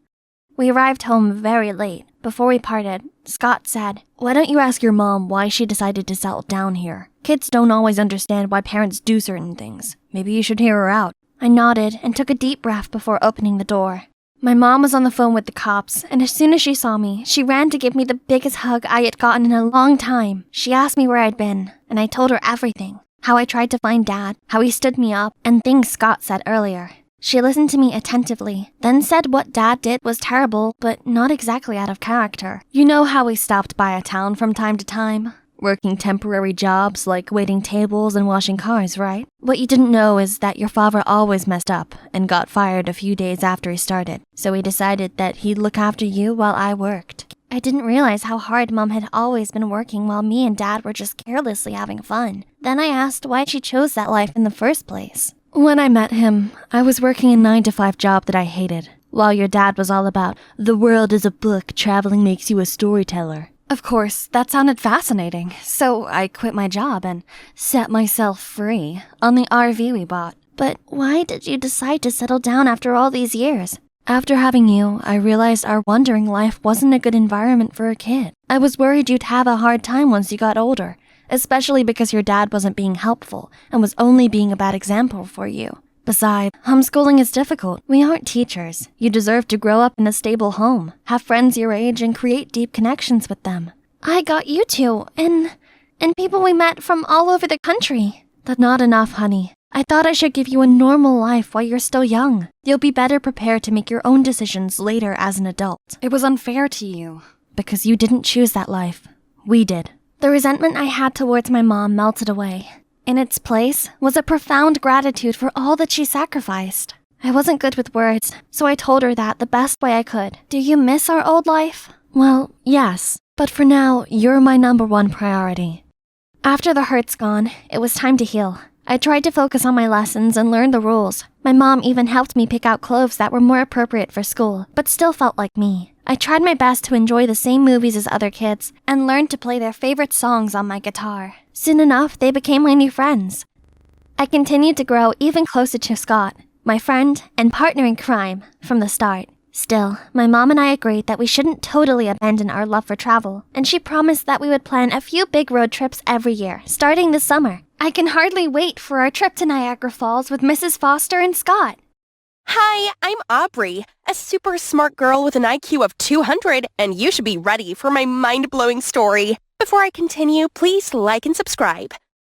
We arrived home very late. Before we parted, Scott said, "Why don't you ask your mom why she decided to settle down here? Kids don't always understand why parents do certain things. Maybe you should hear her out." I nodded and took a deep breath before opening the door. My mom was on the phone with the cops, and as soon as she saw me, she ran to give me the biggest hug I had gotten in a long time. She asked me where I'd been, and I told her everything. How I tried to find Dad, how he stood me up, and things Scott said earlier. She listened to me attentively, then said what Dad did was terrible, but not exactly out of character. You know how we stopped by a town from time to time? Working temporary jobs like waiting tables and washing cars, right? What you didn't know is that your father always messed up and got fired a few days after he started, so he decided that he'd look after you while I worked. I didn't realize how hard Mom had always been working while me and Dad were just carelessly having fun. Then I asked why she chose that life in the first place. When I met him, I was working a 9-to-5 job that I hated, while your dad was all about, the world is a book, traveling makes you a storyteller. Of course, that sounded fascinating, so I quit my job and set myself free on the RV we bought. But why did you decide to settle down after all these years? After having you, I realized our wandering life wasn't a good environment for a kid. I was worried you'd have a hard time once you got older, especially because your dad wasn't being helpful and was only being a bad example for you. Besides, homeschooling is difficult. We aren't teachers. You deserve to grow up in a stable home, have friends your age, and create deep connections with them. I got you two, and people we met from all over the country. That's not enough, honey. I thought I should give you a normal life while you're still young. You'll be better prepared to make your own decisions later as an adult. It was unfair to you. Because you didn't choose that life. We did. The resentment I had towards my mom melted away. In its place was a profound gratitude for all that she sacrificed. I wasn't good with words, so I told her that the best way I could. Do you miss our old life? Well, yes, but for now, you're my #1 priority. After the hurt's gone, it was time to heal. I tried to focus on my lessons and learn the rules. My mom even helped me pick out clothes that were more appropriate for school, but still felt like me. I tried my best to enjoy the same movies as other kids and learned to play their favorite songs on my guitar. Soon enough, they became my new friends. I continued to grow even closer to Scott, my friend and partner in crime, from the start. Still, my mom and I agreed that we shouldn't totally abandon our love for travel, and she promised that we would plan a few big road trips every year, starting this summer. I can hardly wait for our trip to Niagara Falls with Mrs. Foster and Scott. Hi, I'm Aubrey, a super smart girl with an IQ of 200, and you should be ready for my mind-blowing story. Before I continue, please like and subscribe.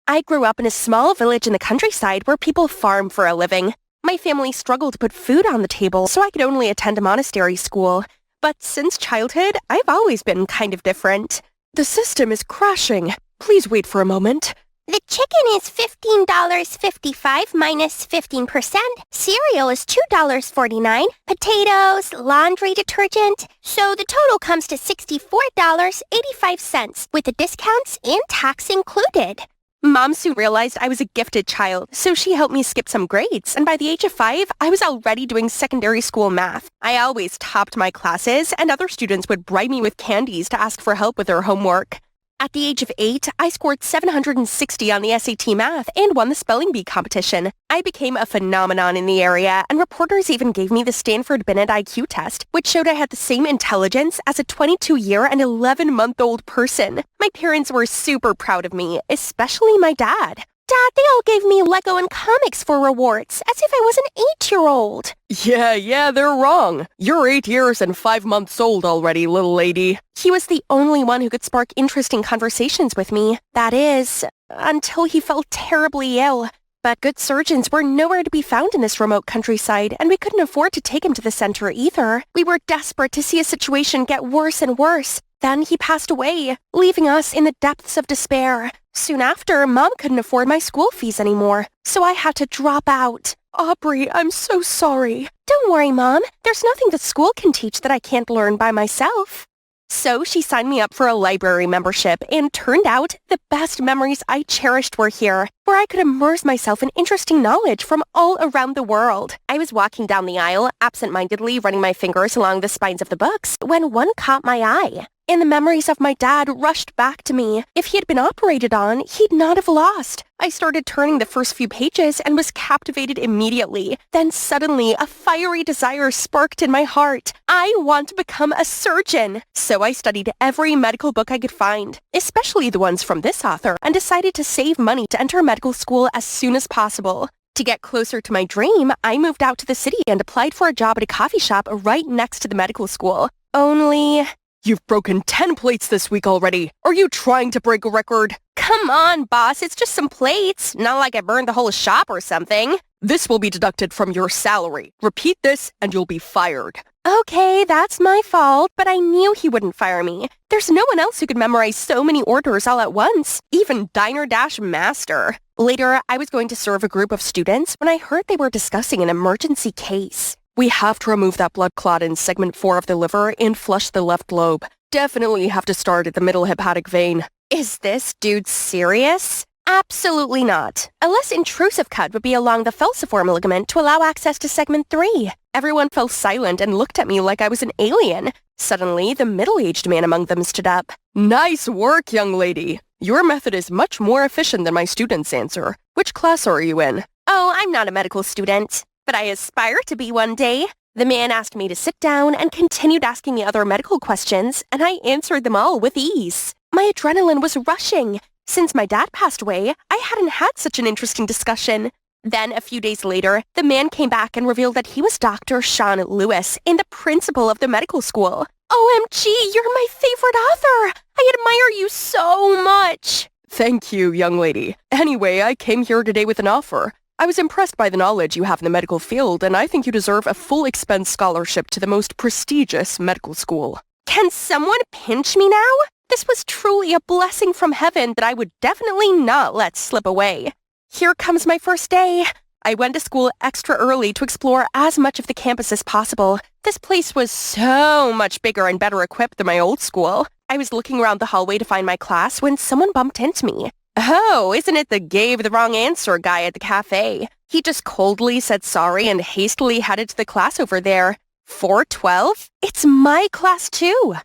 I grew up in a small village in the countryside where people farm for a living. My family struggled to put food on the table, so I could only attend a monastery school. But since childhood, I've always been kind of different. The system is crashing. Please wait for a moment. The chicken is $15.55 minus 15%. Cereal is $2.49. Potatoes, laundry detergent. So the total comes to $64.85 with the discounts and tax included. Mom soon realized I was a gifted child, so she helped me skip some grades, and by the age of 5, I was already doing secondary school math. I always topped my classes, and other students would bribe me with candies to ask for help with their homework. At the age of 8, I scored 760 on the SAT math and won the spelling bee competition. I became a phenomenon in the area, and reporters even gave me the Stanford Binet IQ test, which showed I had the same intelligence as a 22-year and 11-month-old person. My parents were super proud of me, especially my dad. Dad, they all gave me Lego and comics for rewards, as if I was an 8-year-old. Yeah, they're wrong. You're 8 years and 5 months old already, little lady. He was the only one who could spark interesting conversations with me. That is, until he fell terribly ill. But good surgeons were nowhere to be found in this remote countryside, and we couldn't afford to take him to the center either. We were desperate to see his situation get worse and worse. Then he passed away, leaving us in the depths of despair. Soon after, Mom couldn't afford my school fees anymore, so I had to drop out. Aubrey, I'm so sorry. Don't worry, Mom. There's nothing the school can teach that I can't learn by myself. So she signed me up for a library membership, and turned out the best memories I cherished were here, where I could immerse myself in interesting knowledge from all around the world. I was walking down the aisle, absent-mindedly running my fingers along the spines of the books, when one caught my eye. And the memories of my dad rushed back to me. If he had been operated on, he'd not have lost. I started turning the first few pages and was captivated immediately. Then suddenly, a fiery desire sparked in my heart. I want to become a surgeon. So I studied every medical book I could find, especially the ones from this author, and decided to save money to enter medical school as soon as possible. To get closer to my dream, I moved out to the city and applied for a job at a coffee shop right next to the medical school. Only... You've broken 10 plates this week already. Are you trying to break a record? Come on, boss, it's just some plates. Not like I burned the whole shop or something. This will be deducted from your salary. Repeat this and you'll be fired. Okay, that's my fault, but I knew he wouldn't fire me. There's no one else who could memorize so many orders all at once, even Diner Dash Master. Later, I was going to serve a group of students when I heard they were discussing an emergency case. We have to remove that blood clot in segment 4 of the liver and flush the left lobe. Definitely have to start at the middle hepatic vein. Is this dude serious? Absolutely not. A less intrusive cut would be along the falciform ligament to allow access to segment 3. Everyone fell silent and looked at me like I was an alien. Suddenly, the middle-aged man among them stood up. Nice work, young lady. Your method is much more efficient than my student's answer. Which class are you in? Oh, I'm not a medical student, but I aspire to be one day. The man asked me to sit down and continued asking me other medical questions, and I answered them all with ease. My adrenaline was rushing. Since my dad passed away, I hadn't had such an interesting discussion. Then, a few days later, the man came back and revealed that he was Dr. Sean Lewis and the principal of the medical school. OMG, you're my favorite author! I admire you so much! Thank you, young lady. Anyway, I came here today with an offer. I was impressed by the knowledge you have in the medical field, and I think you deserve a full expense scholarship to the most prestigious medical school. Can someone pinch me now? This was truly a blessing from heaven that I would definitely not let slip away. Here comes my first day. I went to school extra early to explore as much of the campus as possible. This place was so much bigger and better equipped than my old school. I was looking around the hallway to find my class when someone bumped into me. Oh, isn't it the gave the wrong answer guy at the cafe? He just coldly said sorry and hastily headed to the class over there. 412? It's my class too.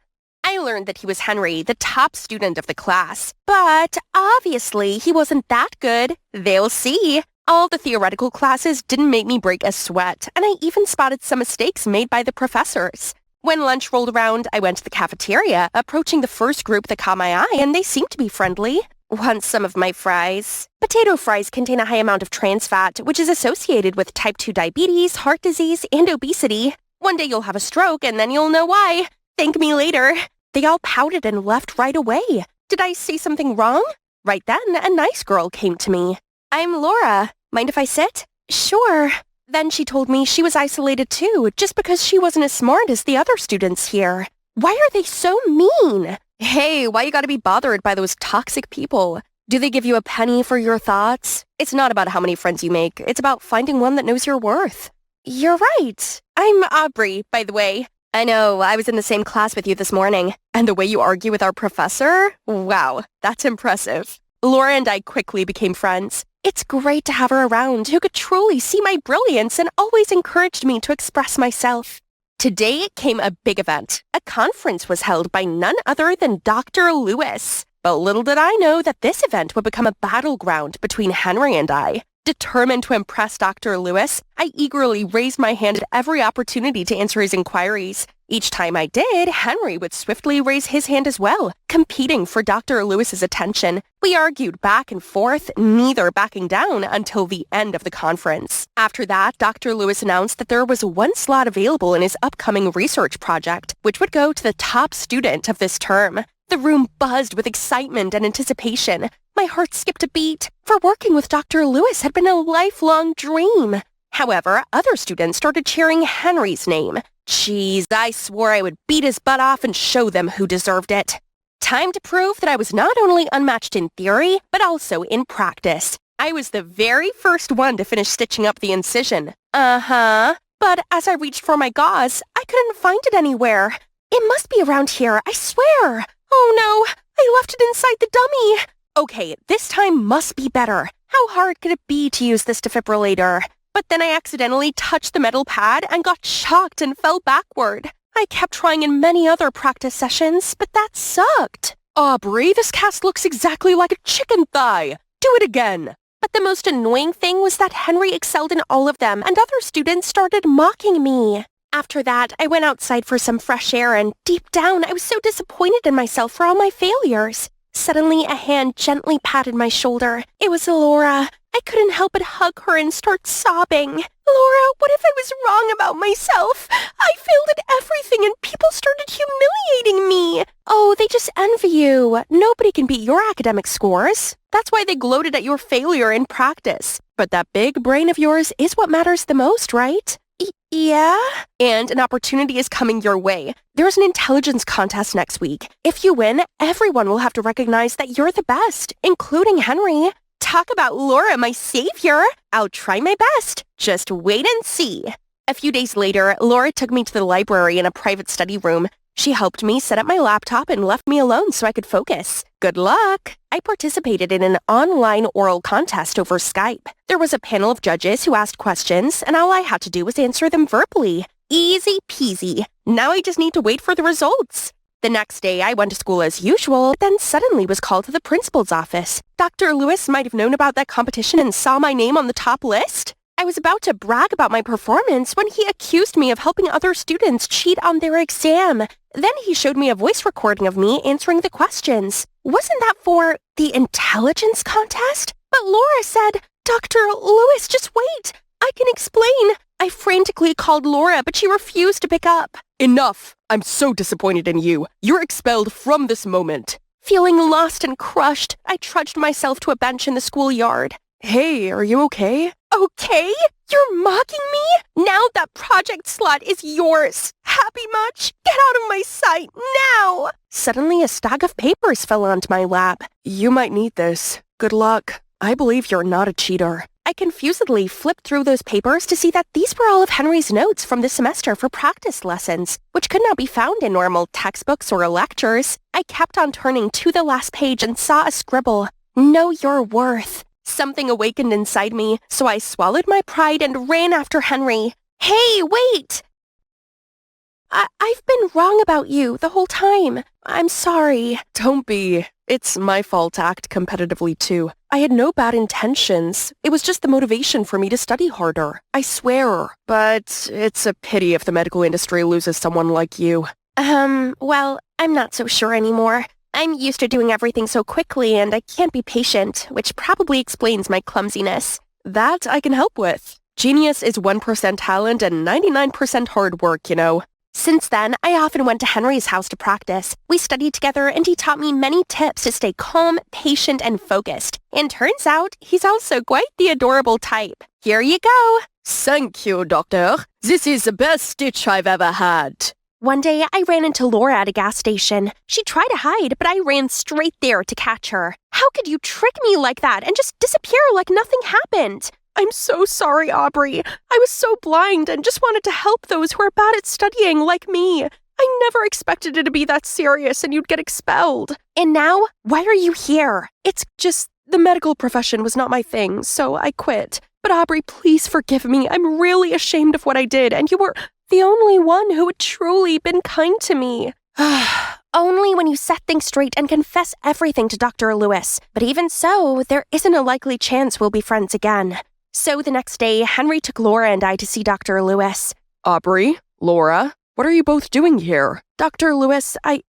I learned that he was Henry, the top student of the class. But obviously, he wasn't that good. They'll see. All the theoretical classes didn't make me break a sweat, and I even spotted some mistakes made by the professors. When lunch rolled around, I went to the cafeteria, approaching the first group that caught my eye, and they seemed to be friendly. Want some of my fries? Potato fries contain a high amount of trans fat, which is associated with type 2 diabetes, heart disease, and obesity. One day you'll have a stroke, and then you'll know why. Thank me later. They all pouted and left right away. Did I say something wrong? Right then, a nice girl came to me. I'm Laura. Mind if I sit? Sure. Then she told me she was isolated too, just because she wasn't as smart as the other students here. Why are they so mean? Hey, why you gotta be bothered by those toxic people? Do they give you a penny for your thoughts? It's not about how many friends you make. It's about finding one that knows your worth. You're right. I'm Aubrey, by the way. I know, I was in the same class with you this morning. And the way you argue with our professor? Wow, that's impressive. Laura and I quickly became friends. It's great to have her around who could truly see my brilliance and always encouraged me to express myself. Today came a big event. A conference was held by none other than Dr. Lewis. But little did I know that this event would become a battleground between Henry and I. Determined to impress Dr. Lewis, I eagerly raised my hand at every opportunity to answer his inquiries. Each time I did, Henry would swiftly raise his hand as well, competing for Dr. Lewis's attention. We argued back and forth, neither backing down until the end of the conference. After that, Dr. Lewis announced that there was one slot available in his upcoming research project, which would go to the top student of this term. The room buzzed with excitement and anticipation. My heart skipped a beat, for working with Dr. Lewis had been a lifelong dream. However, other students started cheering Henry's name. Jeez, I swore I would beat his butt off and show them who deserved it. Time to prove that I was not only unmatched in theory, but also in practice. I was the very first one to finish stitching up the incision. But as I reached for my gauze, I couldn't find it anywhere. It must be around here, I swear. Oh no, I left it inside the dummy. Okay, this time must be better. How hard could it be to use this defibrillator? But then I accidentally touched the metal pad and got shocked and fell backward. I kept trying in many other practice sessions, but that sucked. Aubrey, this cast looks exactly like a chicken thigh. Do it again. But the most annoying thing was that Henry excelled in all of them and other students started mocking me. After that, I went outside for some fresh air and deep down, I was so disappointed in myself for all my failures. Suddenly, a hand gently patted my shoulder. It was Laura. I couldn't help but hug her and start sobbing. Laura, what if I was wrong about myself? I failed at everything and people started humiliating me. Oh, they just envy you. Nobody can beat your academic scores. That's why they gloated at your failure in practice. But that big brain of yours is what matters the most, right? Yeah? And an opportunity is coming your way. There's an intelligence contest next week. If you win, everyone will have to recognize that you're the best, including Henry. Talk about Laura, my savior. I'll try my best. Just wait and see. A few days later, Laura took me to the library in a private study room. She helped me set up my laptop and left me alone so I could focus. Good luck! I participated in an online oral contest over Skype. There was a panel of judges who asked questions, and all I had to do was answer them verbally. Easy peasy. Now I just need to wait for the results. The next day, I went to school as usual, then suddenly was called to the principal's office. Dr. Lewis might have known about that competition and saw my name on the top list. I was about to brag about my performance when he accused me of helping other students cheat on their exam. Then he showed me a voice recording of me answering the questions. Wasn't that for the intelligence contest? But Laura said, Dr. Lewis, just wait. I can explain. I frantically called Laura, but she refused to pick up. Enough! I'm so disappointed in you. You're expelled from this moment. Feeling lost and crushed, I trudged myself to a bench in the schoolyard. Hey, are you okay? Okay? You're mocking me? Now that project slot is yours. Happy much? Get out of my sight, now! Suddenly, a stack of papers fell onto my lap. You might need this. Good luck. I believe you're not a cheater. I confusedly flipped through those papers to see that these were all of Henry's notes from this semester for practice lessons, which could not be found in normal textbooks or lectures. I kept on turning to the last page and saw a scribble. Know your worth. Something awakened inside me, so I swallowed my pride and ran after Henry. Hey, wait! I've been wrong about you the whole time. I'm sorry. Don't be. It's my fault to act competitively too. I had no bad intentions. It was just the motivation for me to study harder. I swear. But it's a pity if the medical industry loses someone like you. Well, I'm not so sure anymore. I'm used to doing everything so quickly and I can't be patient, which probably explains my clumsiness. That I can help with. Genius is 1% talent and 99% hard work, you know. Since then, I often went to Henry's house to practice. We studied together and he taught me many tips to stay calm, patient, and focused. And turns out, he's also quite the adorable type. Here you go. Thank you, doctor. This is the best stitch I've ever had. One day, I ran into Laura at a gas station. She tried to hide, but I ran straight there to catch her. How could you trick me like that and just disappear like nothing happened? I'm so sorry, Aubrey. I was so blind and just wanted to help those who are bad at studying like me. I never expected it to be that serious and you'd get expelled. And now, why are you here? It's just the medical profession was not my thing, so I quit. But Aubrey, please forgive me. I'm really ashamed of what I did, and you were the only one who had truly been kind to me. Only when you set things straight and confess everything to Dr. Lewis. But even so, there isn't a likely chance we'll be friends again. So the next day, Henry took Laura and I to see Dr. Lewis. Aubrey, Laura, what are you both doing here? Dr. Lewis, I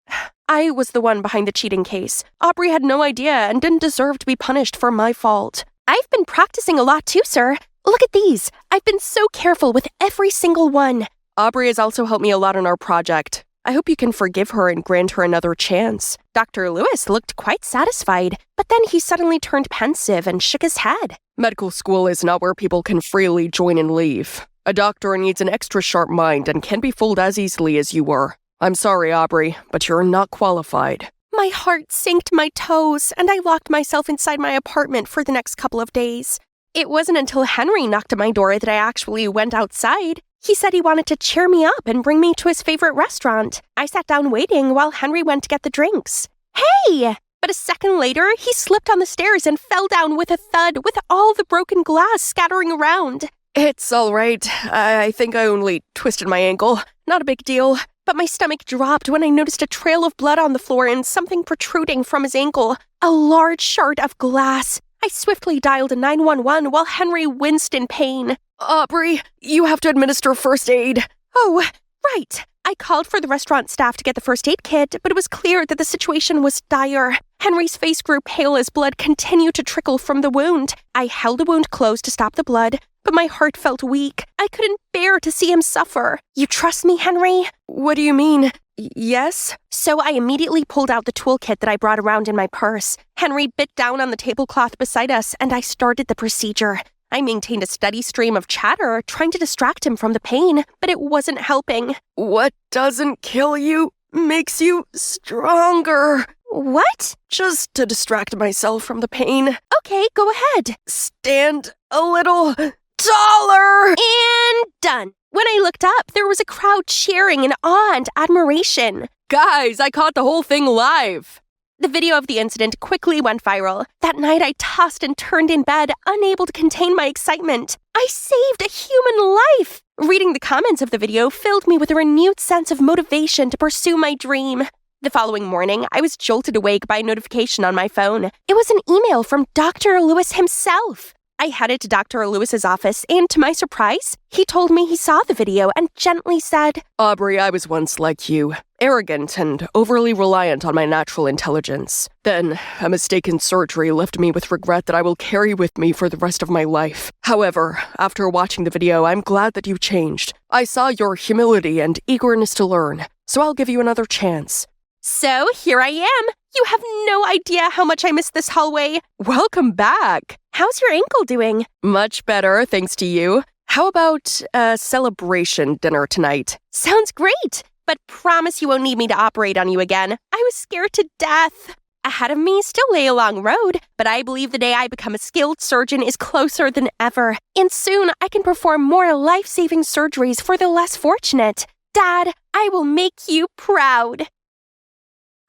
was the one behind the cheating case. Aubrey had no idea and didn't deserve to be punished for my fault. I've been practicing a lot too, sir. Look at these. I've been so careful with every single one. Aubrey has also helped me a lot on our project. I hope you can forgive her and grant her another chance. Dr. Lewis looked quite satisfied, but then he suddenly turned pensive and shook his head. Medical school is not where people can freely join and leave. A doctor needs an extra sharp mind and can't be fooled as easily as you were. I'm sorry, Aubrey, but you're not qualified. My heart sank to my toes, and I locked myself inside my apartment for the next couple of days. It wasn't until Henry knocked at my door that I actually went outside. He said he wanted to cheer me up and bring me to his favorite restaurant. I sat down waiting while Henry went to get the drinks. Hey! But a second later, he slipped on the stairs and fell down with a thud with all the broken glass scattering around. It's all right. I think I only twisted my ankle. Not a big deal. But my stomach dropped when I noticed a trail of blood on the floor and something protruding from his ankle. A large shard of glass. I swiftly dialed 911 while Henry winced in pain. Aubrey, you have to administer first aid. Oh, right. I called for the restaurant staff to get the first aid kit, but it was clear that the situation was dire. Henry's face grew pale as blood continued to trickle from the wound. I held the wound closed to stop the blood, but my heart felt weak. I couldn't bear to see him suffer. You trust me, Henry? What do you mean? Yes? So I immediately pulled out the toolkit that I brought around in my purse. Henry bit down on the tablecloth beside us, and I started the procedure. I maintained a steady stream of chatter, trying to distract him from the pain, but it wasn't helping. What doesn't kill you makes you stronger. What? Just to distract myself from the pain. Okay, go ahead. Stand a little taller. And done. When I looked up, there was a crowd cheering in awe and admiration. Guys, I caught the whole thing live. The video of the incident quickly went viral. That night, I tossed and turned in bed, unable to contain my excitement. I saved a human life! Reading the comments of the video filled me with a renewed sense of motivation to pursue my dream. The following morning, I was jolted awake by a notification on my phone. It was an email from Dr. Lewis himself. I headed to Dr. Lewis's office, and to my surprise, he told me he saw the video and gently said, Aubrey, I was once like you, arrogant and overly reliant on my natural intelligence. Then, a mistaken surgery left me with regret that I will carry with me for the rest of my life. However, after watching the video, I'm glad that you changed. I saw your humility and eagerness to learn, so I'll give you another chance. So here I am. You have no idea how much I missed this hallway. Welcome back. How's your ankle doing? Much better, thanks to you. How about a celebration dinner tonight? Sounds great, but promise you won't need me to operate on you again. I was scared to death. Ahead of me still lay a long road, but I believe the day I become a skilled surgeon is closer than ever. And soon I can perform more life-saving surgeries for the less fortunate. Dad, I will make you proud.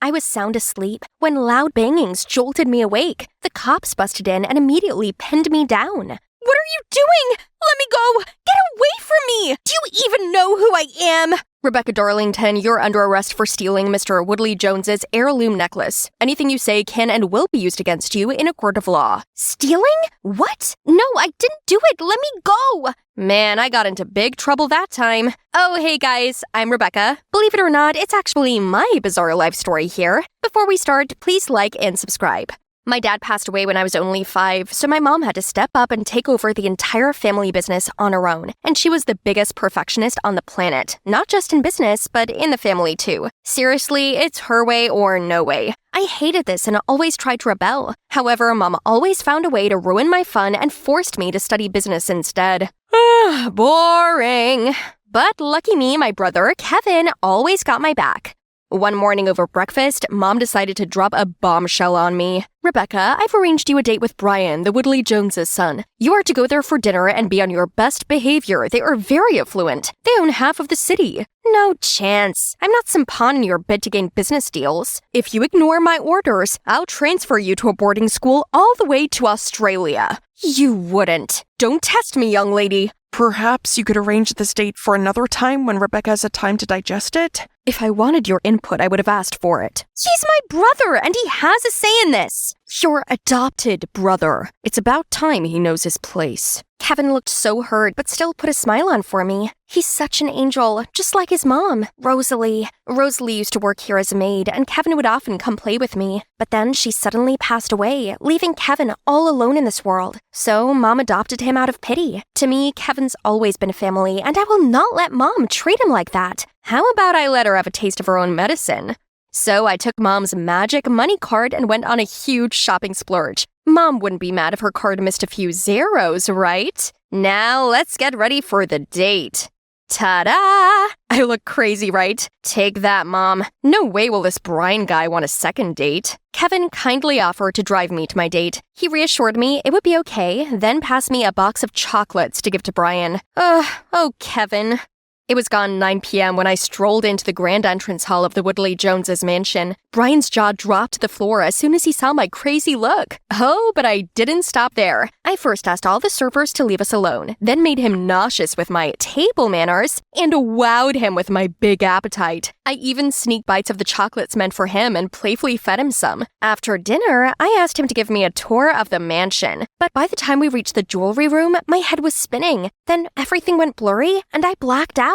I was sound asleep when loud bangings jolted me awake. The cops busted in and immediately pinned me down. What are you doing? Let me go! Get away from me! Do you even know who I am? Rebecca Darlington, you're under arrest for stealing Mr. Woodley Jones's heirloom necklace. Anything you say can and will be used against you in a court of law. Stealing? What? No, I didn't do it. Let me go! Man, I got into big trouble that time. Oh, hey guys, I'm Rebecca. Believe it or not, it's actually my bizarre life story here. Before we start, please like and subscribe. My dad passed away when I was only 5, so my mom had to step up and take over the entire family business on her own. And she was the biggest perfectionist on the planet, not just in business, but in the family too. Seriously, it's her way or no way. I hated this and always tried to rebel. However, Mom always found a way to ruin my fun and forced me to study business instead. Boring. But lucky me, my brother, Kevin, always got my back. One morning over breakfast, Mom decided to drop a bombshell on me. Rebecca, I've arranged you a date with Brian, the Woodley Joneses' son. You are to go there for dinner and be on your best behavior. They are very affluent. They own half of the city. No chance. I'm not some pawn in your bid to gain business deals. If you ignore my orders, I'll transfer you to a boarding school all the way to Australia. You wouldn't. Don't test me, young lady. Perhaps you could arrange this date for another time when Rebecca has had time to digest it? If I wanted your input, I would have asked for it. He's my brother, and he has a say in this. Your adopted brother. It's about time he knows his place. Kevin looked so hurt, but still put a smile on for me. He's such an angel, just like his mom, Rosalie. Rosalie used to work here as a maid, and Kevin would often come play with me. But then she suddenly passed away, leaving Kevin all alone in this world. So Mom adopted him out of pity. To me, Kevin's always been family, and I will not let Mom treat him like that. How about I let her have a taste of her own medicine? So I took Mom's magic money card and went on a huge shopping splurge. Mom wouldn't be mad if her card missed a few zeros, right? Now let's get ready for the date. Ta-da! I look crazy, right? Take that, Mom. No way will this Brian guy want a second date. Kevin kindly offered to drive me to my date. He reassured me it would be okay, then passed me a box of chocolates to give to Brian. Oh, Kevin. It was gone 9 p.m. when I strolled into the grand entrance hall of the Woodley Joneses mansion. Brian's jaw dropped to the floor as soon as he saw my crazy look. Oh, but I didn't stop there. I first asked all the servers to leave us alone, then made him nauseous with my table manners, and wowed him with my big appetite. I even sneaked bites of the chocolates meant for him and playfully fed him some. After dinner, I asked him to give me a tour of the mansion. But by the time we reached the jewelry room, my head was spinning. Then everything went blurry, and I blacked out.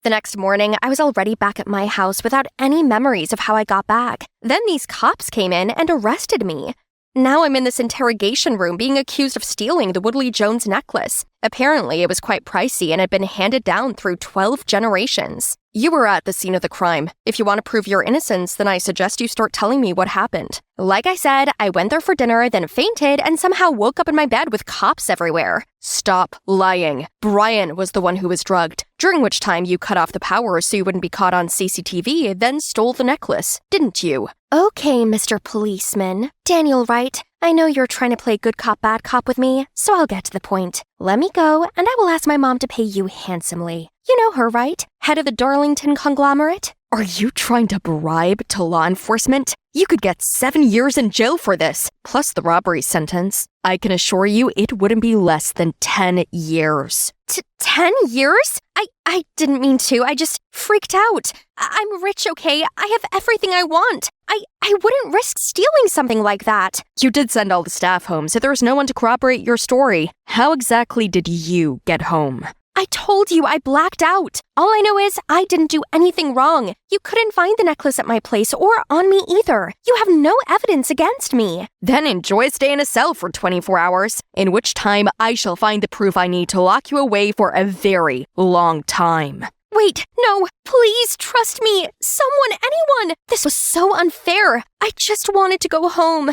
The next morning, I was already back at my house without any memories of how I got back. Then these cops came in and arrested me. Now I'm in this interrogation room being accused of stealing the Woodley Jones necklace. Apparently, it was quite pricey and had been handed down through 12 generations. You were at the scene of the crime. If you want to prove your innocence, then I suggest you start telling me what happened. Like I said, I went there for dinner, then fainted, and somehow woke up in my bed with cops everywhere. Stop lying. Brian was the one who was drugged, during which time you cut off the power so you wouldn't be caught on CCTV, then stole the necklace, didn't you? Okay, Mr. Policeman. Daniel, right? I know you're trying to play good cop, bad cop with me, so I'll get to the point. Let me go, and I will ask my mom to pay you handsomely. You know her, right? Head of the Darlington conglomerate? Are you trying to bribe to law enforcement? You could get 7 years in jail for this, plus the robbery sentence. I can assure you it wouldn't be less than 10 years. 10 years? I didn't mean to. I just freaked out. I'm rich, okay? I have everything I want. I wouldn't risk stealing something like that. You did send all the staff home, so there was no one to corroborate your story. How exactly did you get home? I told you I blacked out. All I know is I didn't do anything wrong. You couldn't find the necklace at my place or on me either. You have no evidence against me. Then enjoy a stay in a cell for 24 hours, in which time I shall find the proof I need to lock you away for a very long time. Wait, no, please trust me. Someone, anyone. This was so unfair. I just wanted to go home.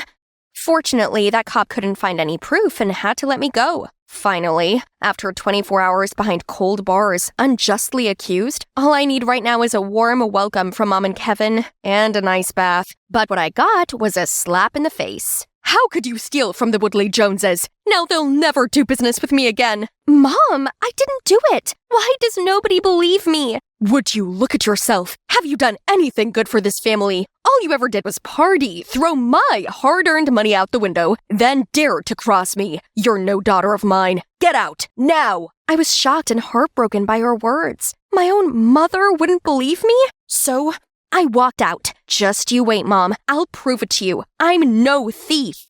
Fortunately, that cop couldn't find any proof and had to let me go. Finally, after 24 hours behind cold bars, unjustly accused, all I need right now is a warm welcome from Mom and Kevin and a nice bath. But what I got was a slap in the face. How could you steal from the Woodley Joneses? Now they'll never do business with me again. Mom, I didn't do it. Why does nobody believe me? Would you look at yourself? Have you done anything good for this family? All you ever did was party, throw my hard-earned money out the window, then dare to cross me. You're no daughter of mine. Get out, now! I was shocked and heartbroken by her words. My own mother wouldn't believe me? So, I walked out. Just you wait, Mom. I'll prove it to you. I'm no thief.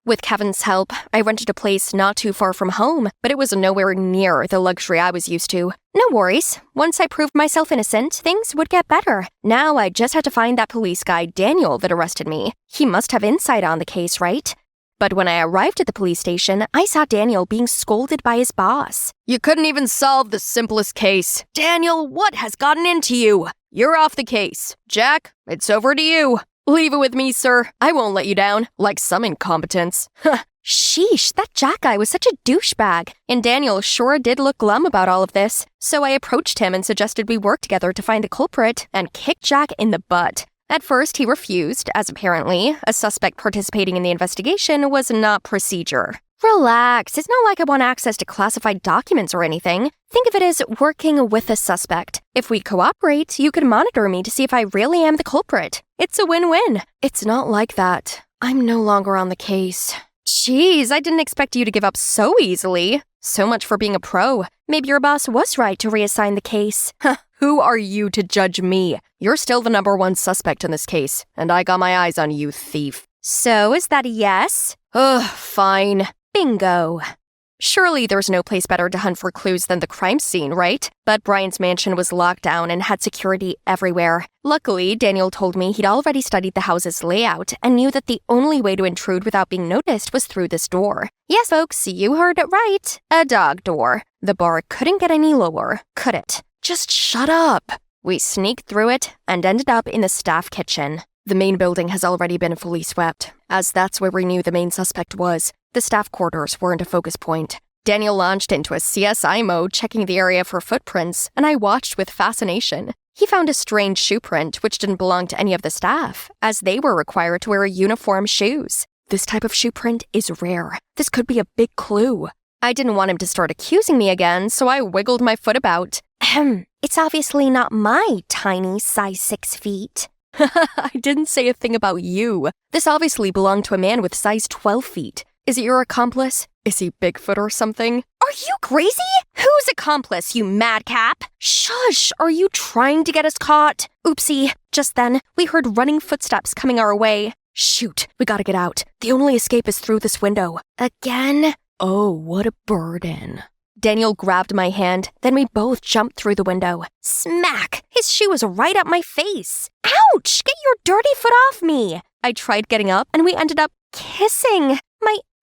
With Kevin's help, I rented a place not too far from home, but it was nowhere near the luxury I was used to. No worries. Once I proved myself innocent, things would get better. Now I just had to find that police guy, Daniel, that arrested me. He must have insight on the case, right? But when I arrived at the police station, I saw Daniel being scolded by his boss. You couldn't even solve the simplest case. Daniel, what has gotten into you? You're off the case. Jack, it's over to you. Leave it with me, sir. I won't let you down, like some incompetents. Sheesh, that Jack guy was such a douchebag. And Daniel sure did look glum about all of this. So I approached him and suggested we work together to find the culprit and kick Jack in the butt. At first, he refused, as apparently a suspect participating in the investigation was not procedure. Relax, it's not like I want access to classified documents or anything. Think of it as working with a suspect. If we cooperate, you could monitor me to see if I really am the culprit. It's a win-win. It's not like that. I'm no longer on the case. Jeez, I didn't expect you to give up so easily. So much for being a pro. Maybe your boss was right to reassign the case. Who are you to judge me? You're still the #1 suspect in this case, and I got my eyes on you, thief. So, is that a yes? Ugh, fine. Bingo. Surely there's no place better to hunt for clues than the crime scene, right? But Brian's mansion was locked down and had security everywhere. Luckily, Daniel told me he'd already studied the house's layout and knew that the only way to intrude without being noticed was through this door. Yes, folks, you heard it right. A dog door. The bar couldn't get any lower, could it? Just shut up. We sneaked through it and ended up in the staff kitchen. The main building has already been fully swept, as that's where we knew the main suspect was. The staff quarters weren't a focus point. Daniel launched into a CSI mode, checking the area for footprints, and I watched with fascination. He found a strange shoe print which didn't belong to any of the staff, as they were required to wear uniform shoes. This type of shoe print is rare. This could be a big clue. I didn't want him to start accusing me again, so I wiggled my foot about. It's obviously not my tiny size 6 feet. I didn't say a thing about you. This obviously belonged to a man with size 12 feet. Is it your accomplice? Is he Bigfoot or something? Are you crazy? Whose accomplice, you madcap? Shush! Are you trying to get us caught? Oopsie. Just then, we heard running footsteps coming our way. Shoot, we gotta get out. The only escape is through this window. Again? Oh, what a burden. Daniel grabbed my hand, then we both jumped through the window. Smack! His shoe was right up my face. Ouch! Get your dirty foot off me! I tried getting up, and we ended up kissing.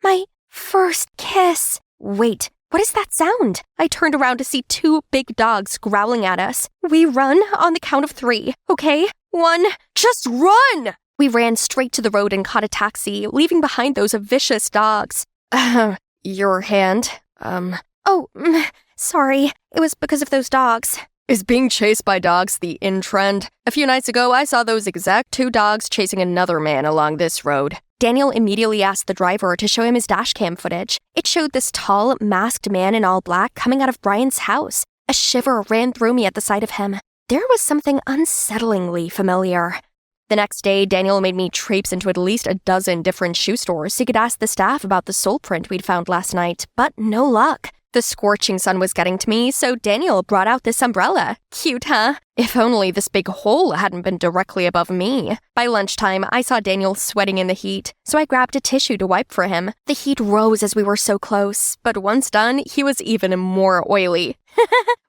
My first kiss. Wait, what is that sound? I turned around to see 2 big dogs growling at us. We run on the count of 3, okay? 1, just run! We ran straight to the road and caught a taxi, leaving behind those vicious dogs. Your hand? Sorry. It was because of those dogs. Is being chased by dogs the in-trend? A few nights ago, I saw those exact 2 dogs chasing another man along this road. Daniel immediately asked the driver to show him his dashcam footage. It showed this tall, masked man in all black coming out of Brian's house. A shiver ran through me at the sight of him. There was something unsettlingly familiar. The next day, Daniel made me traipse into at least a dozen different shoe stores so he could ask the staff about the sole print we'd found last night, but no luck. The scorching sun was getting to me, so Daniel brought out this umbrella. Cute, huh? If only this big hole hadn't been directly above me. By lunchtime, I saw Daniel sweating in the heat, so I grabbed a tissue to wipe for him. The heat rose as we were so close, but once done, he was even more oily.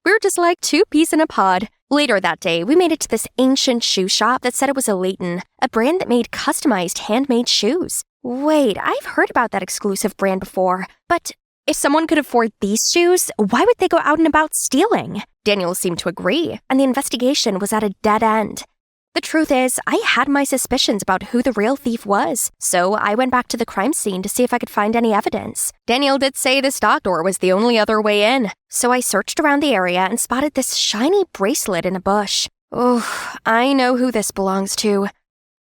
We were just like 2 peas in a pod. Later that day, we made it to this ancient shoe shop that said it was a Leighton, a brand that made customized handmade shoes. Wait, I've heard about that exclusive brand before, but if someone could afford these shoes, why would they go out and about stealing? Daniel seemed to agree, and the investigation was at a dead end. The truth is, I had my suspicions about who the real thief was, so I went back to the crime scene to see if I could find any evidence. Daniel did say the stock door was the only other way in, so I searched around the area and spotted this shiny bracelet in a bush. Oh, I know who this belongs to.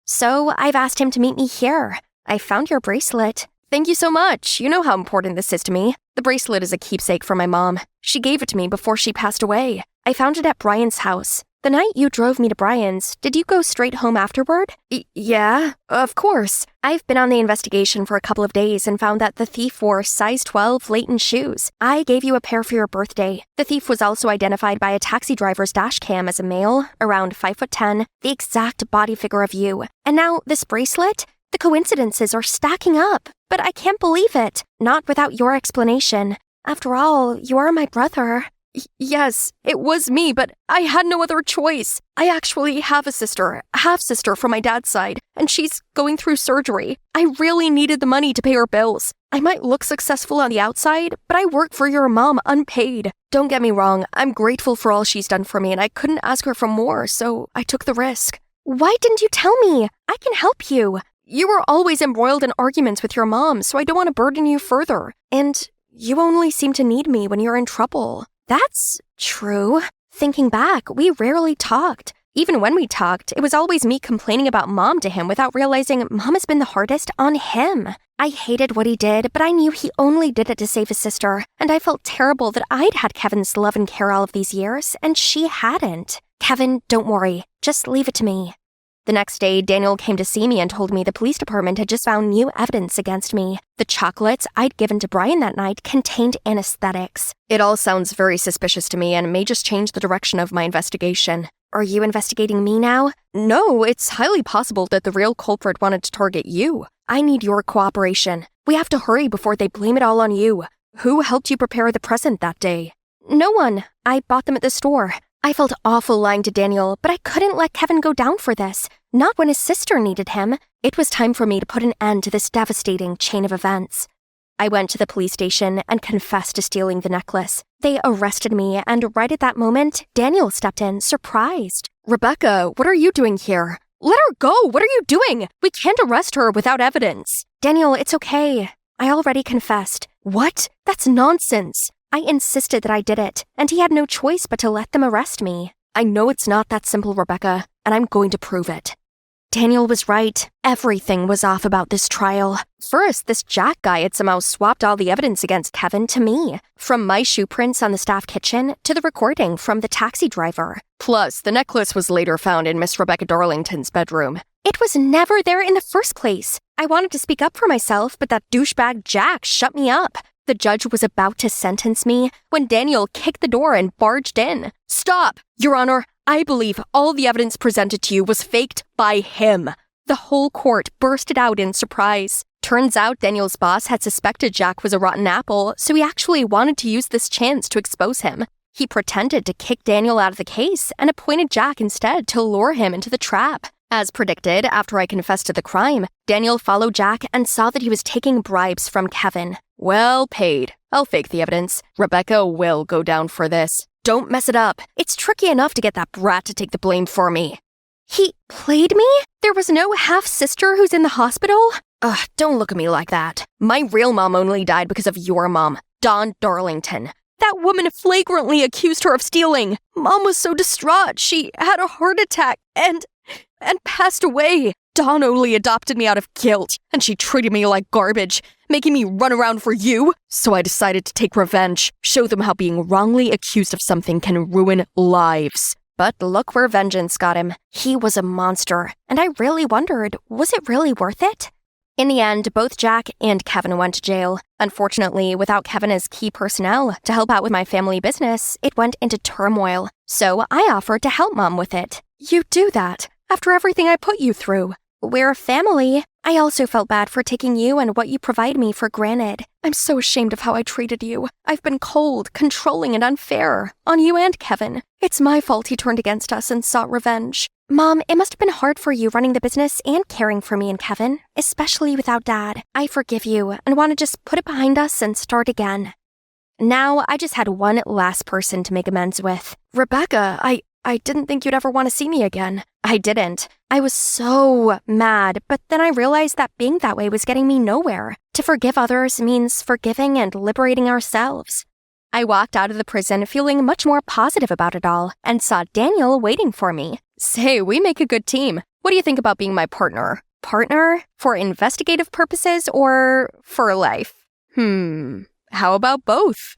So I've asked him to meet me here. I found your bracelet. Thank you so much. You know how important this is to me. The bracelet is a keepsake from my mom. She gave it to me before she passed away. I found it at Brian's house. The night you drove me to Brian's, did you go straight home afterward? Yeah, of course. I've been on the investigation for a couple of days and found that the thief wore size 12 Leighton shoes. I gave you a pair for your birthday. The thief was also identified by a taxi driver's dash cam as a male, around 5'10", the exact body figure of you. And now this bracelet? The coincidences are stacking up, but I can't believe it. Not without your explanation. After all, you are my brother. Yes, it was me, but I had no other choice. I actually have a sister, a half-sister from my dad's side, and she's going through surgery. I really needed the money to pay her bills. I might look successful on the outside, but I work for your mom unpaid. Don't get me wrong, I'm grateful for all she's done for me, and I couldn't ask her for more, so I took the risk. Why didn't you tell me? I can help you. You were always embroiled in arguments with your mom, so I don't want to burden you further. And you only seem to need me when you're in trouble. That's true. Thinking back, we rarely talked. Even when we talked, it was always me complaining about Mom to him without realizing Mom has been the hardest on him. I hated what he did, but I knew he only did it to save his sister, and I felt terrible that I'd had Kevin's love and care all of these years, and she hadn't. Kevin, don't worry. Just leave it to me. The next day, Daniel came to see me and told me the police department had just found new evidence against me. The chocolates I'd given to Brian that night contained anesthetics. It all sounds very suspicious to me and may just change the direction of my investigation. Are you investigating me now? No, it's highly possible that the real culprit wanted to target you. I need your cooperation. We have to hurry before they blame it all on you. Who helped you prepare the present that day? No one. I bought them at the store. I felt awful lying to Daniel, but I couldn't let Kevin go down for this. Not when his sister needed him. It was time for me to put an end to this devastating chain of events. I went to the police station and confessed to stealing the necklace. They arrested me, and right at that moment, Daniel stepped in, surprised. Rebecca, what are you doing here? Let her go! What are you doing? We can't arrest her without evidence. Daniel, it's okay. I already confessed. What? That's nonsense. I insisted that I did it, and he had no choice but to let them arrest me. I know it's not that simple, Rebecca, and I'm going to prove it. Daniel was right. Everything was off about this trial. First, this Jack guy had somehow swapped all the evidence against Kevin to me. From my shoe prints on the staff kitchen to the recording from the taxi driver. Plus, the necklace was later found in Miss Rebecca Darlington's bedroom. It was never there in the first place. I wanted to speak up for myself, but that douchebag Jack shut me up. The judge was about to sentence me when Daniel kicked the door and barged in. Stop! Your Honor, I believe all the evidence presented to you was faked by him. The whole court bursted out in surprise. Turns out Daniel's boss had suspected Jack was a rotten apple, so he actually wanted to use this chance to expose him. He pretended to kick Daniel out of the case and appointed Jack instead to lure him into the trap. As predicted, after I confessed to the crime, Daniel followed Jack and saw that he was taking bribes from Kevin. Well paid. I'll fake the evidence. Rebecca will go down for this. Don't mess it up. It's tricky enough to get that brat to take the blame for me. He played me? There was no half-sister who's in the hospital? Ugh, don't look at me like that. My real mom only died because of your mom, Dawn Darlington. That woman flagrantly accused her of stealing. Mom was so distraught, she had a heart attack and passed away. Dawn only adopted me out of guilt, and she treated me like garbage, making me run around for you. So I decided to take revenge, show them how being wrongly accused of something can ruin lives. But look where vengeance got him. He was a monster, and I really wondered, was it really worth it? In the end, both Jack and Kevin went to jail. Unfortunately, without Kevin as key personnel to help out with my family business, it went into turmoil. So I offered to help Mom with it. You do that, after everything I put you through. We're a family. I also felt bad for taking you and what you provide me for granted. I'm so ashamed of how I treated you. I've been cold, controlling, and unfair. On you and Kevin. It's my fault he turned against us and sought revenge. Mom, it must have been hard for you running the business and caring for me and Kevin, especially without Dad. I forgive you and want to just put it behind us and start again. Now, I just had one last person to make amends with. Rebecca, I didn't think you'd ever want to see me again. I didn't. I was so mad, but then I realized that being that way was getting me nowhere. To forgive others means forgiving and liberating ourselves. I walked out of the prison feeling much more positive about it all and saw Daniel waiting for me. Say, we make a good team. What do you think about being my partner? Partner? For investigative purposes or for life? How about both?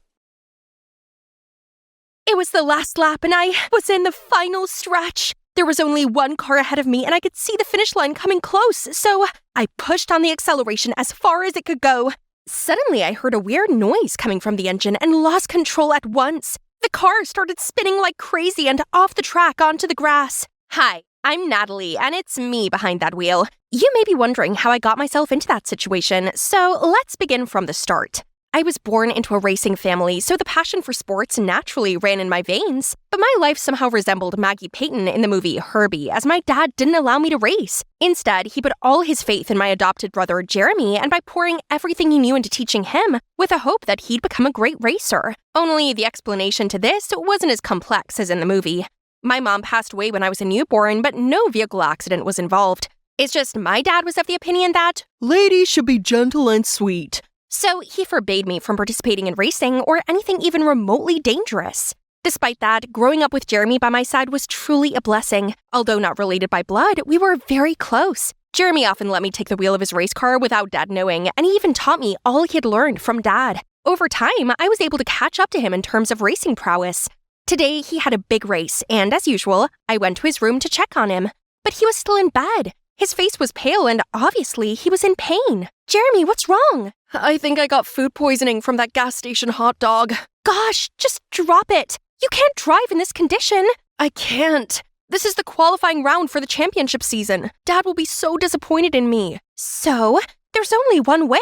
It was the last lap and I was in the final stretch. There was only one car ahead of me and I could see the finish line coming close, so I pushed on the acceleration as far as it could go. Suddenly, I heard a weird noise coming from the engine and lost control at once. The car started spinning like crazy and off the track onto the grass. Hi, I'm Natalie, and it's me behind that wheel. You may be wondering how I got myself into that situation, so let's begin from the start. I was born into a racing family, so the passion for sports naturally ran in my veins. But my life somehow resembled Maggie Payton in the movie Herbie, as my dad didn't allow me to race. Instead, he put all his faith in my adopted brother Jeremy, and by pouring everything he knew into teaching him, with a hope that he'd become a great racer. Only the explanation to this wasn't as complex as in the movie. My mom passed away when I was a newborn, but no vehicle accident was involved. It's just my dad was of the opinion that ladies should be gentle and sweet. So he forbade me from participating in racing or anything even remotely dangerous. Despite that, growing up with Jeremy by my side was truly a blessing. Although not related by blood, we were very close. Jeremy often let me take the wheel of his race car without Dad knowing, and he even taught me all he had learned from Dad. Over time, I was able to catch up to him in terms of racing prowess. Today, he had a big race, and as usual, I went to his room to check on him. But he was still in bed. His face was pale, and obviously, he was in pain. Jeremy, what's wrong? I think I got food poisoning from that gas station hot dog. Gosh, just drop it. You can't drive in this condition. I can't. This is the qualifying round for the championship season. Dad will be so disappointed in me. So, there's only one way.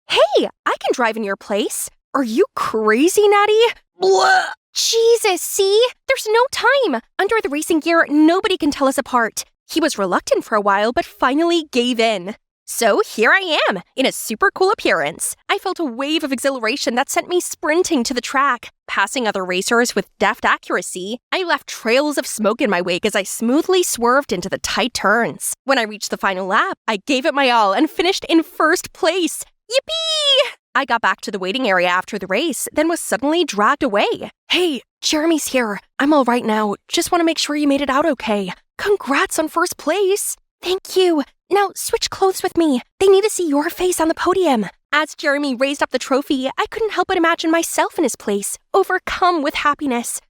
Hey, I can drive in your place. Are you crazy, Natty? Blah. Jesus, see? There's no time. Under the racing gear, nobody can tell us apart. He was reluctant for a while, but finally gave in. So here I am, in a super cool appearance. I felt a wave of exhilaration that sent me sprinting to the track. Passing other racers with deft accuracy, I left trails of smoke in my wake as I smoothly swerved into the tight turns. When I reached the final lap, I gave it my all and finished in first place. Yippee! I got back to the waiting area after the race, then was suddenly dragged away. Hey, Jeremy's here. I'm all right now. Just want to make sure you made it out okay. Congrats on first place. Thank you. Now switch clothes with me. They need to see your face on the podium. As Jeremy raised up the trophy, I couldn't help but imagine myself in his place, overcome with happiness.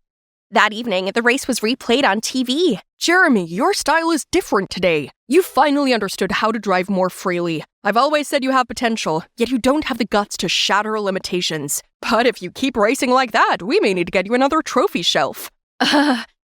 That evening, the race was replayed on TV. Jeremy, your style is different today. You finally understood how to drive more freely. I've always said you have potential, yet you don't have the guts to shatter limitations. But if you keep racing like that, we may need to get you another trophy shelf.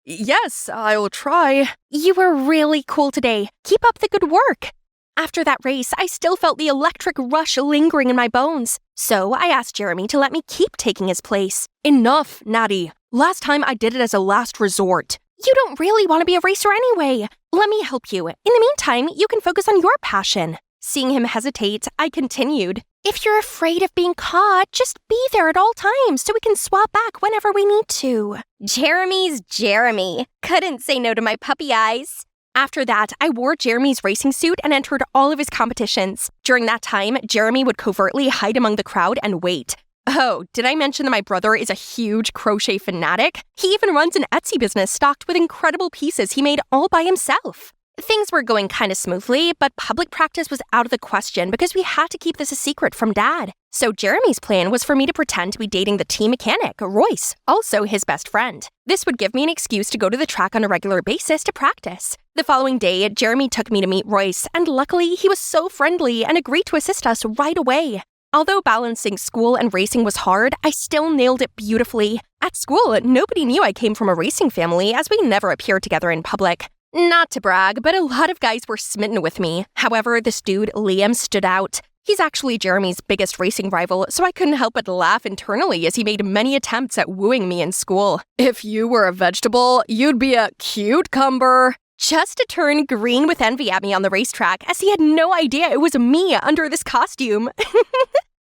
Yes, I'll try. You were really cool today. Keep up the good work. After that race, I still felt the electric rush lingering in my bones. So I asked Jeremy to let me keep taking his place. Enough, Natty. Last time I did it as a last resort. You don't really want to be a racer anyway. Let me help you. In the meantime, you can focus on your passion. Seeing him hesitate, I continued. If you're afraid of being caught, just be there at all times so we can swap back whenever we need to. Jeremy's Jeremy. Couldn't say no to my puppy eyes. After that, I wore Jeremy's racing suit and entered all of his competitions. During that time, Jeremy would covertly hide among the crowd and wait. Oh, did I mention that my brother is a huge crochet fanatic? He even runs an Etsy business stocked with incredible pieces he made all by himself. Things were going kind of smoothly, but public practice was out of the question because we had to keep this a secret from Dad. So Jeremy's plan was for me to pretend to be dating the team mechanic, Royce, also his best friend. This would give me an excuse to go to the track on a regular basis to practice. The following day, Jeremy took me to meet Royce, and luckily he was so friendly and agreed to assist us right away. Although balancing school and racing was hard, I still nailed it beautifully. At school, nobody knew I came from a racing family as we never appeared together in public. Not to brag, but a lot of guys were smitten with me. However, this dude, Liam, stood out. He's actually Jeremy's biggest racing rival, so I couldn't help but laugh internally as he made many attempts at wooing me in school. If you were a vegetable, you'd be a cucumber. Just to turn green with envy at me on the racetrack, as he had no idea it was me under this costume.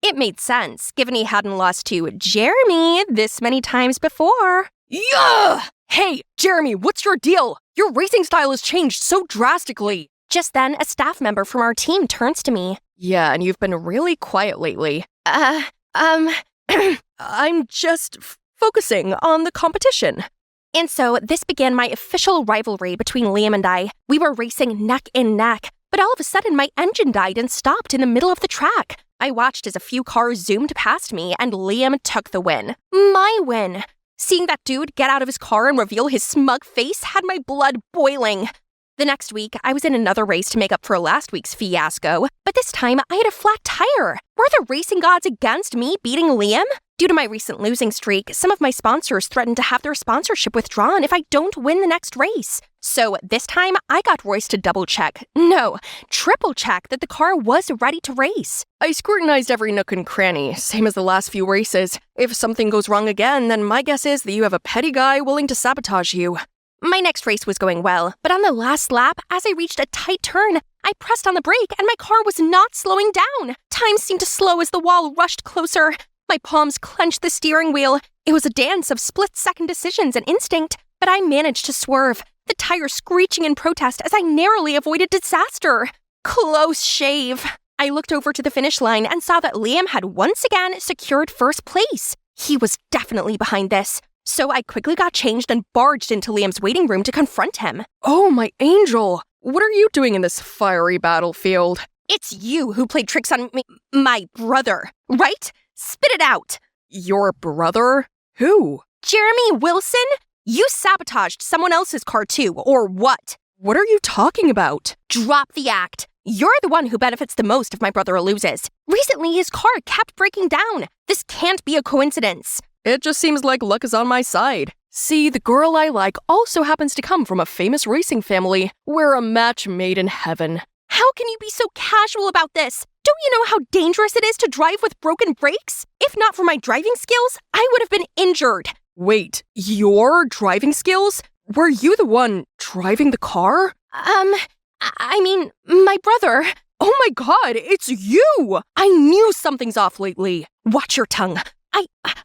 It made sense, given he hadn't lost to Jeremy this many times before. Yeah! Hey, Jeremy, what's your deal? Your racing style has changed so drastically. Just then, a staff member from our team turns to me. Yeah, and you've been really quiet lately. I'm just focusing on the competition. And so, this began my official rivalry between Liam and I. We were racing neck and neck, but all of a sudden my engine died and stopped in the middle of the track. I watched as a few cars zoomed past me and Liam took the win. My win. Seeing that dude get out of his car and reveal his smug face had my blood boiling. The next week, I was in another race to make up for last week's fiasco, but this time I had a flat tire. Were the racing gods against me beating Liam? Due to my recent losing streak, some of my sponsors threatened to have their sponsorship withdrawn if I don't win the next race. So this time, I got Royce to triple check that the car was ready to race. I scrutinized every nook and cranny, same as the last few races. If something goes wrong again, then my guess is that you have a petty guy willing to sabotage you. My next race was going well, but on the last lap, as I reached a tight turn, I pressed on the brake and my car was not slowing down. Time seemed to slow as the wall rushed closer. My palms clenched the steering wheel. It was a dance of split-second decisions and instinct, but I managed to swerve, the tire screeching in protest as I narrowly avoided disaster. Close shave. I looked over to the finish line and saw that Liam had once again secured first place. He was definitely behind this. So I quickly got changed and barged into Liam's waiting room to confront him. Oh, my angel! What are you doing in this fiery battlefield? It's you who played tricks on me, my brother, right? Spit it out! Your brother? Who? Jeremy Wilson? You sabotaged someone else's car too, or what? What are you talking about? Drop the act. You're the one who benefits the most if my brother loses. Recently, his car kept breaking down. This can't be a coincidence. It just seems like luck is on my side. See, the girl I like also happens to come from a famous racing family. We're a match made in heaven. How can you be so casual about this? Don't you know how dangerous it is to drive with broken brakes? If not for my driving skills, I would have been injured. Wait, your driving skills? Were you the one driving the car? I mean, my brother. Oh my god, it's you! I knew something's off lately. Watch your tongue.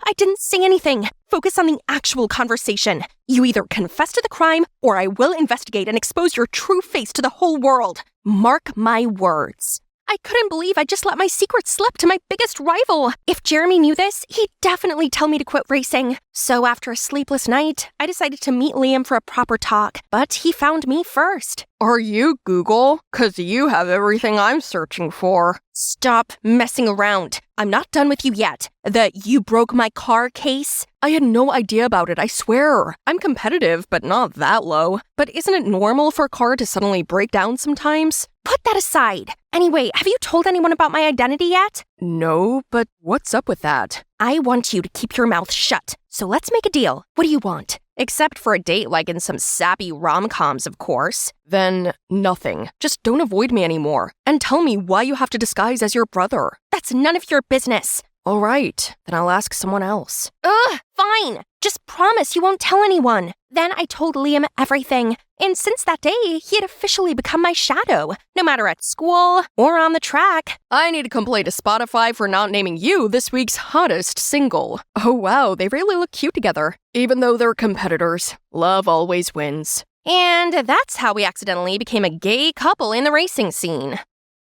I didn't say anything. Focus on the actual conversation. You either confess to the crime, or I will investigate and expose your true face to the whole world. Mark my words. I couldn't believe I just let my secret slip to my biggest rival. If Jeremy knew this, he'd definitely tell me to quit racing. So after a sleepless night, I decided to meet Liam for a proper talk, but he found me first. Are you Google? 'Cause you have everything I'm searching for. Stop messing around. I'm not done with you yet. That you broke my car case? I had no idea about it, I swear. I'm competitive, but not that low. But isn't it normal for a car to suddenly break down sometimes? Put that aside. Anyway, have you told anyone about my identity yet? No, but what's up with that? I want you to keep your mouth shut. So let's make a deal. What do you want? Except for a date like in some sappy rom-coms, of course. Then nothing. Just don't avoid me anymore. And tell me why you have to disguise as your brother. That's none of your business. All right, then I'll ask someone else. Ugh, fine. Just promise you won't tell anyone. Then I told Liam everything. And since that day, he had officially become my shadow, no matter at school or on the track. I need to complain to Spotify for not naming you this week's hottest single. Oh wow, they really look cute together. Even though they're competitors, love always wins. And that's how we accidentally became a gay couple in the racing scene.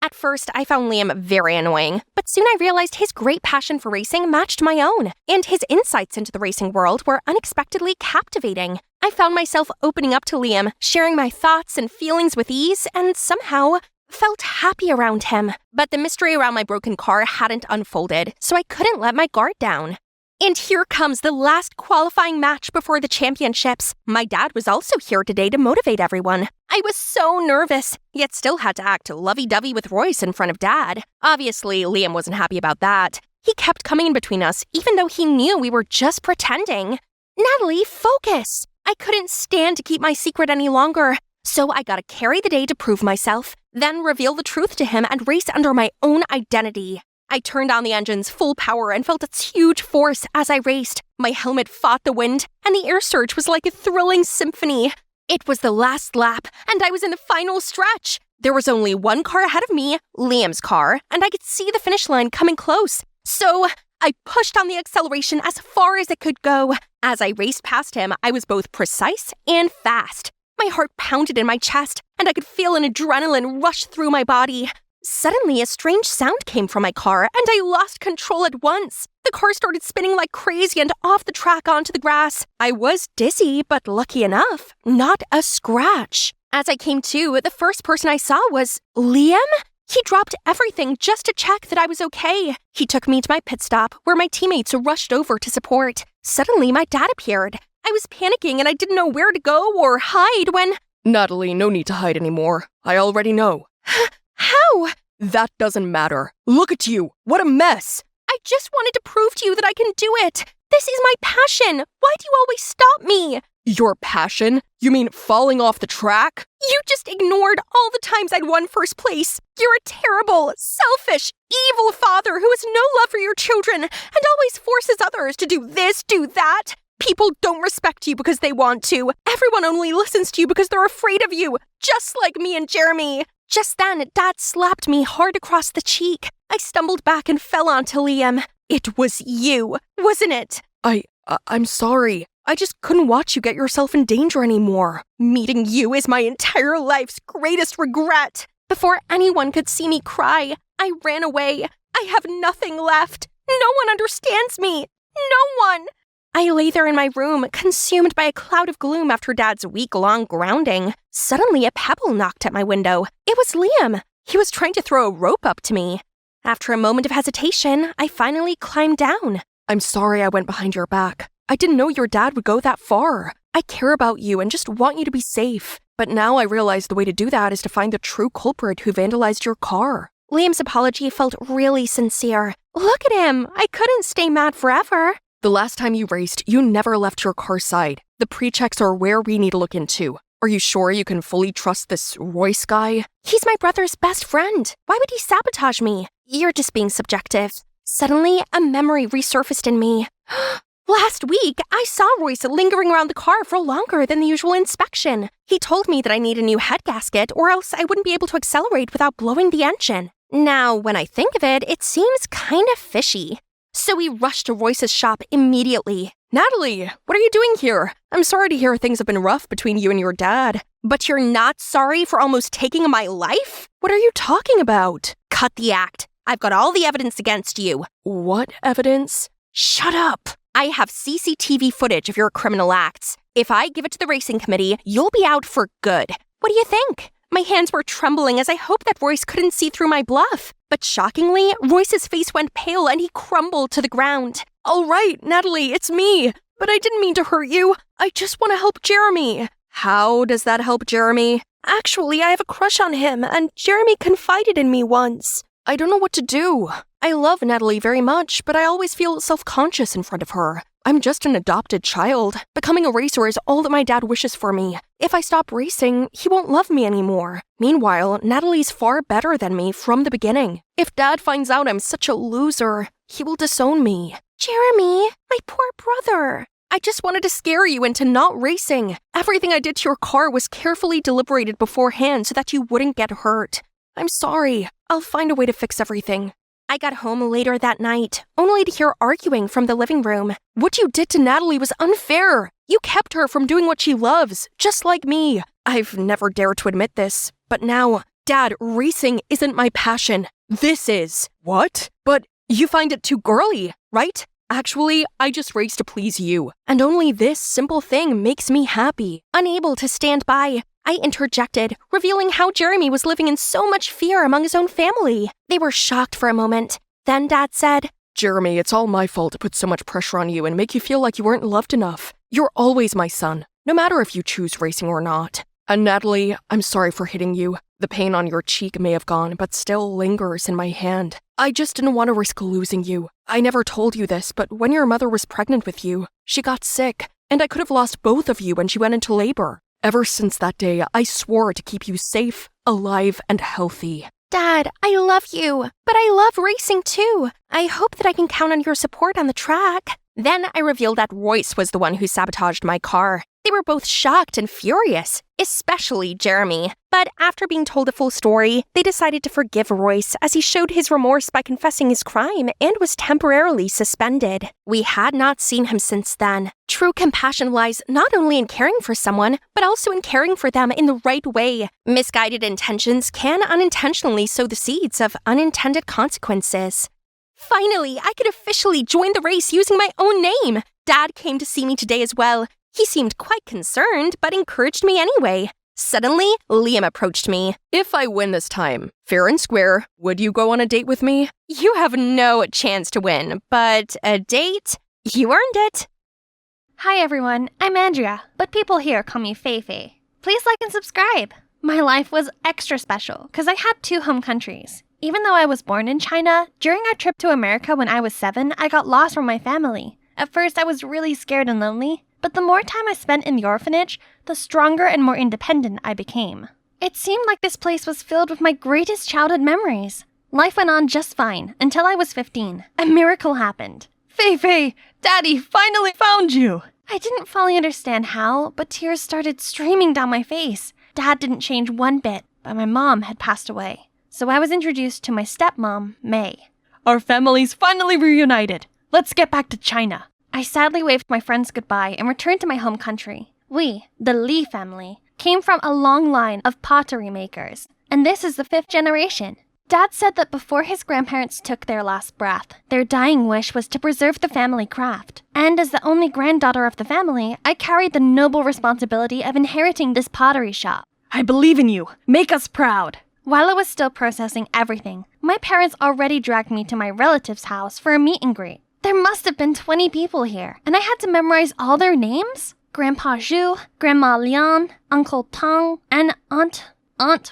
At first, I found Liam very annoying, but soon I realized his great passion for racing matched my own, and his insights into the racing world were unexpectedly captivating. I found myself opening up to Liam, sharing my thoughts and feelings with ease, and somehow felt happy around him. But the mystery around my broken car hadn't unfolded, so I couldn't let my guard down. And here comes the last qualifying match before the championships. My dad was also here today to motivate everyone. I was so nervous, yet still had to act lovey-dovey with Royce in front of Dad. Obviously, Liam wasn't happy about that. He kept coming in between us, even though he knew we were just pretending. Natalie, focus! I couldn't stand to keep my secret any longer. So I gotta carry the day to prove myself, then reveal the truth to him and race under my own identity. I turned on the engines full power and felt its huge force as I raced. My helmet fought the wind, and the air surge was like a thrilling symphony. It was the last lap, and I was in the final stretch. There was only one car ahead of me, Liam's car, and I could see the finish line coming close. So I pushed on the acceleration as far as it could go. As I raced past him, I was both precise and fast. My heart pounded in my chest, and I could feel an adrenaline rush through my body. Suddenly, a strange sound came from my car, and I lost control at once. The car started spinning like crazy and off the track onto the grass. I was dizzy, but lucky enough, not a scratch. As I came to, the first person I saw was Liam? He dropped everything just to check that I was okay. He took me to my pit stop, where my teammates rushed over to support. Suddenly, my dad appeared. I was panicking, and I didn't know where to go or hide when... Natalie, no need to hide anymore. I already know. How? That doesn't matter. Look at you. What a mess. I just wanted to prove to you that I can do it. This is my passion. Why do you always stop me? Your passion? You mean falling off the track? You just ignored all the times I'd won first place. You're a terrible, selfish, evil father who has no love for your children and always forces others to do this, do that. People don't respect you because they want to. Everyone only listens to you because they're afraid of you, just like me and Jeremy. Just then, Dad slapped me hard across the cheek. I stumbled back and fell onto Liam. It was you, wasn't it? I'm sorry. I just couldn't watch you get yourself in danger anymore. Meeting you is my entire life's greatest regret. Before anyone could see me cry, I ran away. I have nothing left. No one understands me. No one. I lay there in my room, consumed by a cloud of gloom after Dad's week-long grounding. Suddenly, a pebble knocked at my window. It was Liam. He was trying to throw a rope up to me. After a moment of hesitation, I finally climbed down. I'm sorry I went behind your back. I didn't know your dad would go that far. I care about you and just want you to be safe. But now I realize the way to do that is to find the true culprit who vandalized your car. Liam's apology felt really sincere. Look at him. I couldn't stay mad forever. The last time you raced, you never left your car's side. The pre-checks are where we need to look into. Are you sure you can fully trust this Royce guy? He's my brother's best friend. Why would he sabotage me? You're just being subjective. Suddenly, a memory resurfaced in me. Last week, I saw Royce lingering around the car for longer than the usual inspection. He told me that I need a new head gasket or else I wouldn't be able to accelerate without blowing the engine. Now, when I think of it, it seems kind of fishy. So we rushed to Royce's shop immediately. Natalie, what are you doing here? I'm sorry to hear things have been rough between you and your dad. But you're not sorry for almost taking my life? What are you talking about? Cut the act. I've got all the evidence against you. What evidence? Shut up. I have CCTV footage of your criminal acts. If I give it to the racing committee, you'll be out for good. What do you think? My hands were trembling as I hoped that Royce couldn't see through my bluff. But shockingly, Royce's face went pale and he crumbled to the ground. All right, Natalie, it's me. But I didn't mean to hurt you. I just want to help Jeremy. How does that help Jeremy? Actually, I have a crush on him, and Jeremy confided in me once. I don't know what to do. I love Natalie very much, but I always feel self-conscious in front of her. I'm just an adopted child. Becoming a racer is all that my dad wishes for me. If I stop racing, he won't love me anymore. Meanwhile, Natalie's far better than me from the beginning. If Dad finds out I'm such a loser, he will disown me. Jeremy, my poor brother. I just wanted to scare you into not racing. Everything I did to your car was carefully deliberated beforehand so that you wouldn't get hurt. I'm sorry. I'll find a way to fix everything. I got home later that night, only to hear arguing from the living room. What you did to Natalie was unfair. You kept her from doing what she loves, just like me. I've never dared to admit this, but now, Dad, racing isn't my passion. This is. What? But you find it too girly, right? Actually, I just race to please you. And only this simple thing makes me happy. Unable to stand by, I interjected, revealing how Jeremy was living in so much fear among his own family. They were shocked for a moment. Then Dad said, Jeremy, it's all my fault to put so much pressure on you and make you feel like you weren't loved enough. You're always my son, no matter if you choose racing or not. And Natalie, I'm sorry for hitting you. The pain on your cheek may have gone, but still lingers in my hand. I just didn't want to risk losing you. I never told you this, but when your mother was pregnant with you, she got sick, and I could have lost both of you when she went into labor. Ever since that day, I swore to keep you safe, alive, and healthy. Dad, I love you, but I love racing too. I hope that I can count on your support on the track. Then I revealed that Royce was the one who sabotaged my car. They were both shocked and furious, especially Jeremy. But after being told the full story, they decided to forgive Royce as he showed his remorse by confessing his crime and was temporarily suspended. We had not seen him since then. True compassion lies not only in caring for someone, but also in caring for them in the right way. Misguided intentions can unintentionally sow the seeds of unintended consequences. Finally, I could officially join the race using my own name. Dad came to see me today as well. He seemed quite concerned, but encouraged me anyway. Suddenly, Liam approached me. If I win this time, fair and square, would you go on a date with me? You have no chance to win, but a date? You earned it. Hi everyone, I'm Andrea, but people here call me Feifei. Please like and subscribe. My life was extra special because I had 2 home countries. Even though I was born in China, during our trip to America when I was 7, I got lost from my family. At first, I was really scared and lonely, but the more time I spent in the orphanage, the stronger and more independent I became. It seemed like this place was filled with my greatest childhood memories. Life went on just fine until I was 15. A miracle happened. Feifei, Daddy finally found you! I didn't fully understand how, but tears started streaming down my face. Dad didn't change one bit, but my mom had passed away. So I was introduced to my stepmom, May. Our families finally reunited. Let's get back to China. I sadly waved my friends goodbye and returned to my home country. We, the Li family, came from a long line of pottery makers, and this is the 5th generation. Dad said that before his grandparents took their last breath, their dying wish was to preserve the family craft. And as the only granddaughter of the family, I carried the noble responsibility of inheriting this pottery shop. I believe in you. Make us proud. While I was still processing everything, my parents already dragged me to my relative's house for a meet and greet. There must have been 20 people here, and I had to memorize all their names? Grandpa Zhu, Grandma Lian, Uncle Tang, and Aunt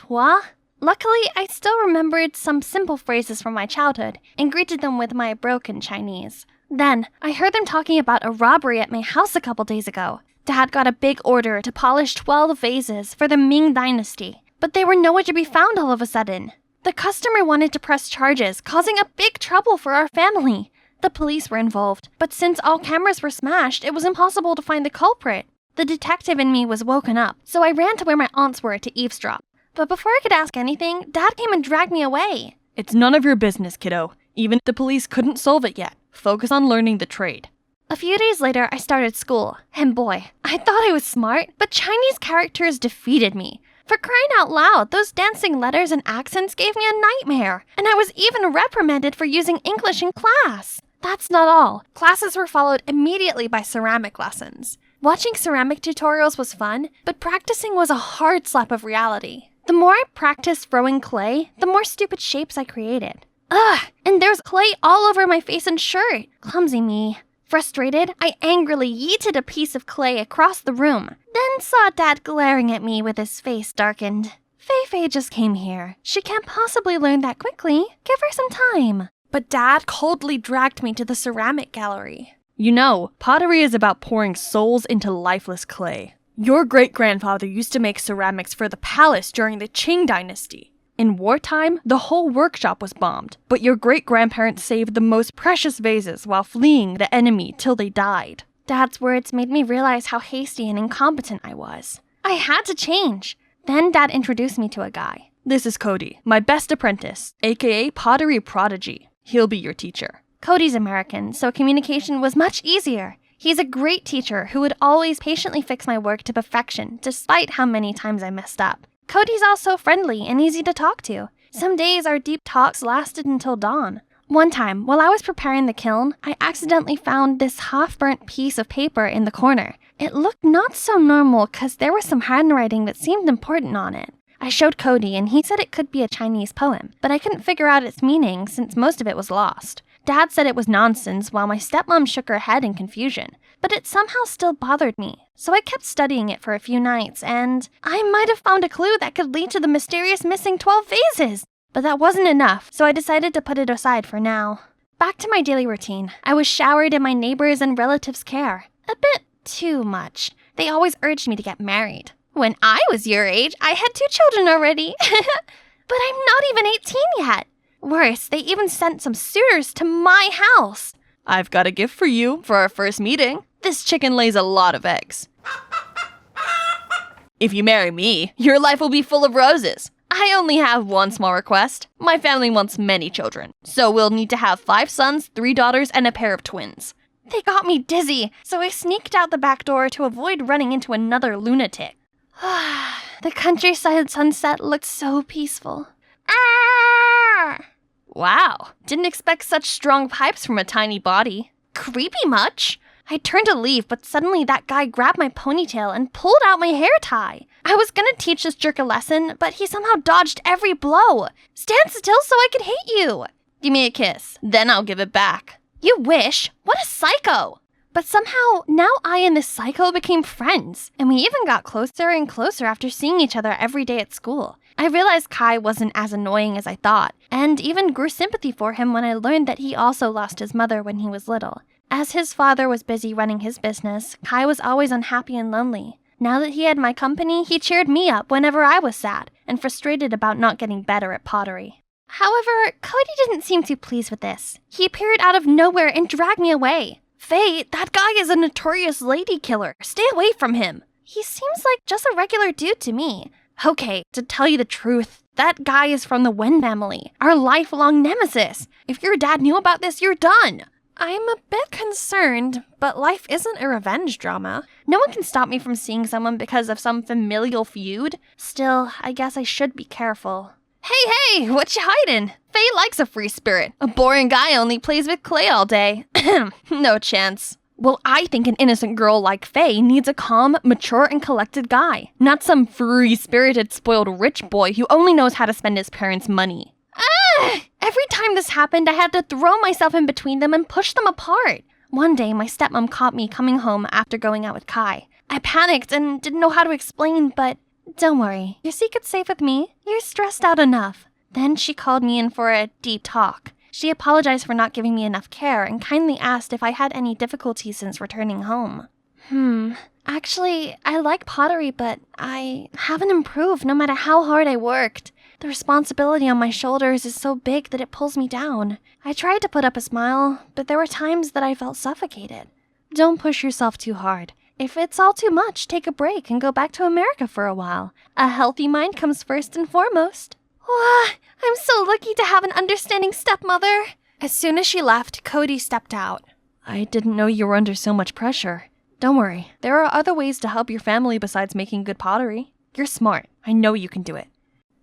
Hua? Luckily, I still remembered some simple phrases from my childhood and greeted them with my broken Chinese. Then, I heard them talking about a robbery at my house a couple days ago. Dad got a big order to polish 12 vases for the Ming Dynasty, but they were nowhere to be found all of a sudden. The customer wanted to press charges, causing a big trouble for our family. The police were involved, but since all cameras were smashed, it was impossible to find the culprit. The detective in me was woken up, so I ran to where my aunts were to eavesdrop. But before I could ask anything, Dad came and dragged me away. It's none of your business, kiddo. Even if the police couldn't solve it yet. Focus on learning the trade. A few days later, I started school, and boy, I thought I was smart, but Chinese characters defeated me. For crying out loud, those dancing letters and accents gave me a nightmare, and I was even reprimanded for using English in class. That's not all. Classes were followed immediately by ceramic lessons. Watching ceramic tutorials was fun, but practicing was a hard slap of reality. The more I practiced throwing clay, the more stupid shapes I created. Ugh, and there's clay all over my face and shirt. Clumsy me. Frustrated, I angrily yeeted a piece of clay across the room, then saw Dad glaring at me with his face darkened. Feifei just came here. She can't possibly learn that quickly. Give her some time. But Dad coldly dragged me to the ceramic gallery. You know, pottery is about pouring souls into lifeless clay. Your great-grandfather used to make ceramics for the palace during the Qing dynasty. In wartime, the whole workshop was bombed, but your great-grandparents saved the most precious vases while fleeing the enemy till they died. Dad's words made me realize how hasty and incompetent I was. I had to change. Then Dad introduced me to a guy. This is Cody, my best apprentice, aka pottery prodigy. He'll be your teacher. Cody's American, so communication was much easier. He's a great teacher who would always patiently fix my work to perfection, despite how many times I messed up. Cody's also friendly and easy to talk to. Some days our deep talks lasted until dawn. One time, while I was preparing the kiln, I accidentally found this half-burnt piece of paper in the corner. It looked not so normal because there was some handwriting that seemed important on it. I showed Cody and he said it could be a Chinese poem, but I couldn't figure out its meaning since most of it was lost. Dad said it was nonsense while my stepmom shook her head in confusion, but it somehow still bothered me. So I kept studying it for a few nights and I might have found a clue that could lead to the mysterious missing 12 vases. But that wasn't enough, so I decided to put it aside for now. Back to my daily routine. I was showered in my neighbors' and relatives' care. A bit too much. They always urged me to get married. When I was your age, I had 2 children already. But I'm not even 18 yet. Worse, they even sent some suitors to my house. I've got a gift for you for our first meeting. This chicken lays a lot of eggs. If you marry me, your life will be full of roses. I only have one small request. My family wants many children, so we'll need to have 5 sons, 3 daughters, and a pair of twins. They got me dizzy, so I sneaked out the back door to avoid running into another lunatic. The countryside sunset looked so peaceful. Wow, didn't expect such strong pipes from a tiny body. Creepy much? I turned to leave, but suddenly that guy grabbed my ponytail and pulled out my hair tie. I was gonna teach this jerk a lesson, but he somehow dodged every blow. Stand still so I could hit you. Give me a kiss, then I'll give it back. You wish? What a psycho! But somehow, now I and this psycho became friends, and we even got closer and closer after seeing each other every day at school. I realized Kai wasn't as annoying as I thought, and even grew sympathy for him when I learned that he also lost his mother when he was little. As his father was busy running his business, Kai was always unhappy and lonely. Now that he had my company, he cheered me up whenever I was sad and frustrated about not getting better at pottery. However, Cody didn't seem too pleased with this. He appeared out of nowhere and dragged me away. Faye, that guy is a notorious lady killer. Stay away from him. He seems like just a regular dude to me. Okay, to tell you the truth, that guy is from the Wen family, our lifelong nemesis. If your dad knew about this, you're done. I'm a bit concerned, but life isn't a revenge drama. No one can stop me from seeing someone because of some familial feud. Still, I guess I should be careful. Hey, what you hiding? Faye likes a free spirit. A boring guy only plays with clay all day. No chance. Well, I think an innocent girl like Faye needs a calm, mature, and collected guy, not some free-spirited, spoiled rich boy who only knows how to spend his parents' money. Every time this happened, I had to throw myself in between them and push them apart. One day, my stepmom caught me coming home after going out with Kai. I panicked and didn't know how to explain, but don't worry. Your secret's safe with me. You're stressed out enough. Then she called me in for a deep talk. She apologized for not giving me enough care and kindly asked if I had any difficulties since returning home. Actually, I like pottery, but I haven't improved no matter how hard I worked. The responsibility on my shoulders is so big that it pulls me down. I tried to put up a smile, but there were times that I felt suffocated. Don't push yourself too hard. If it's all too much, take a break and go back to America for a while. A healthy mind comes first and foremost. I'm so lucky to have an understanding stepmother. As soon as she left, Cody stepped out. I didn't know you were under so much pressure. Don't worry, there are other ways to help your family besides making good pottery. You're smart. I know you can do it.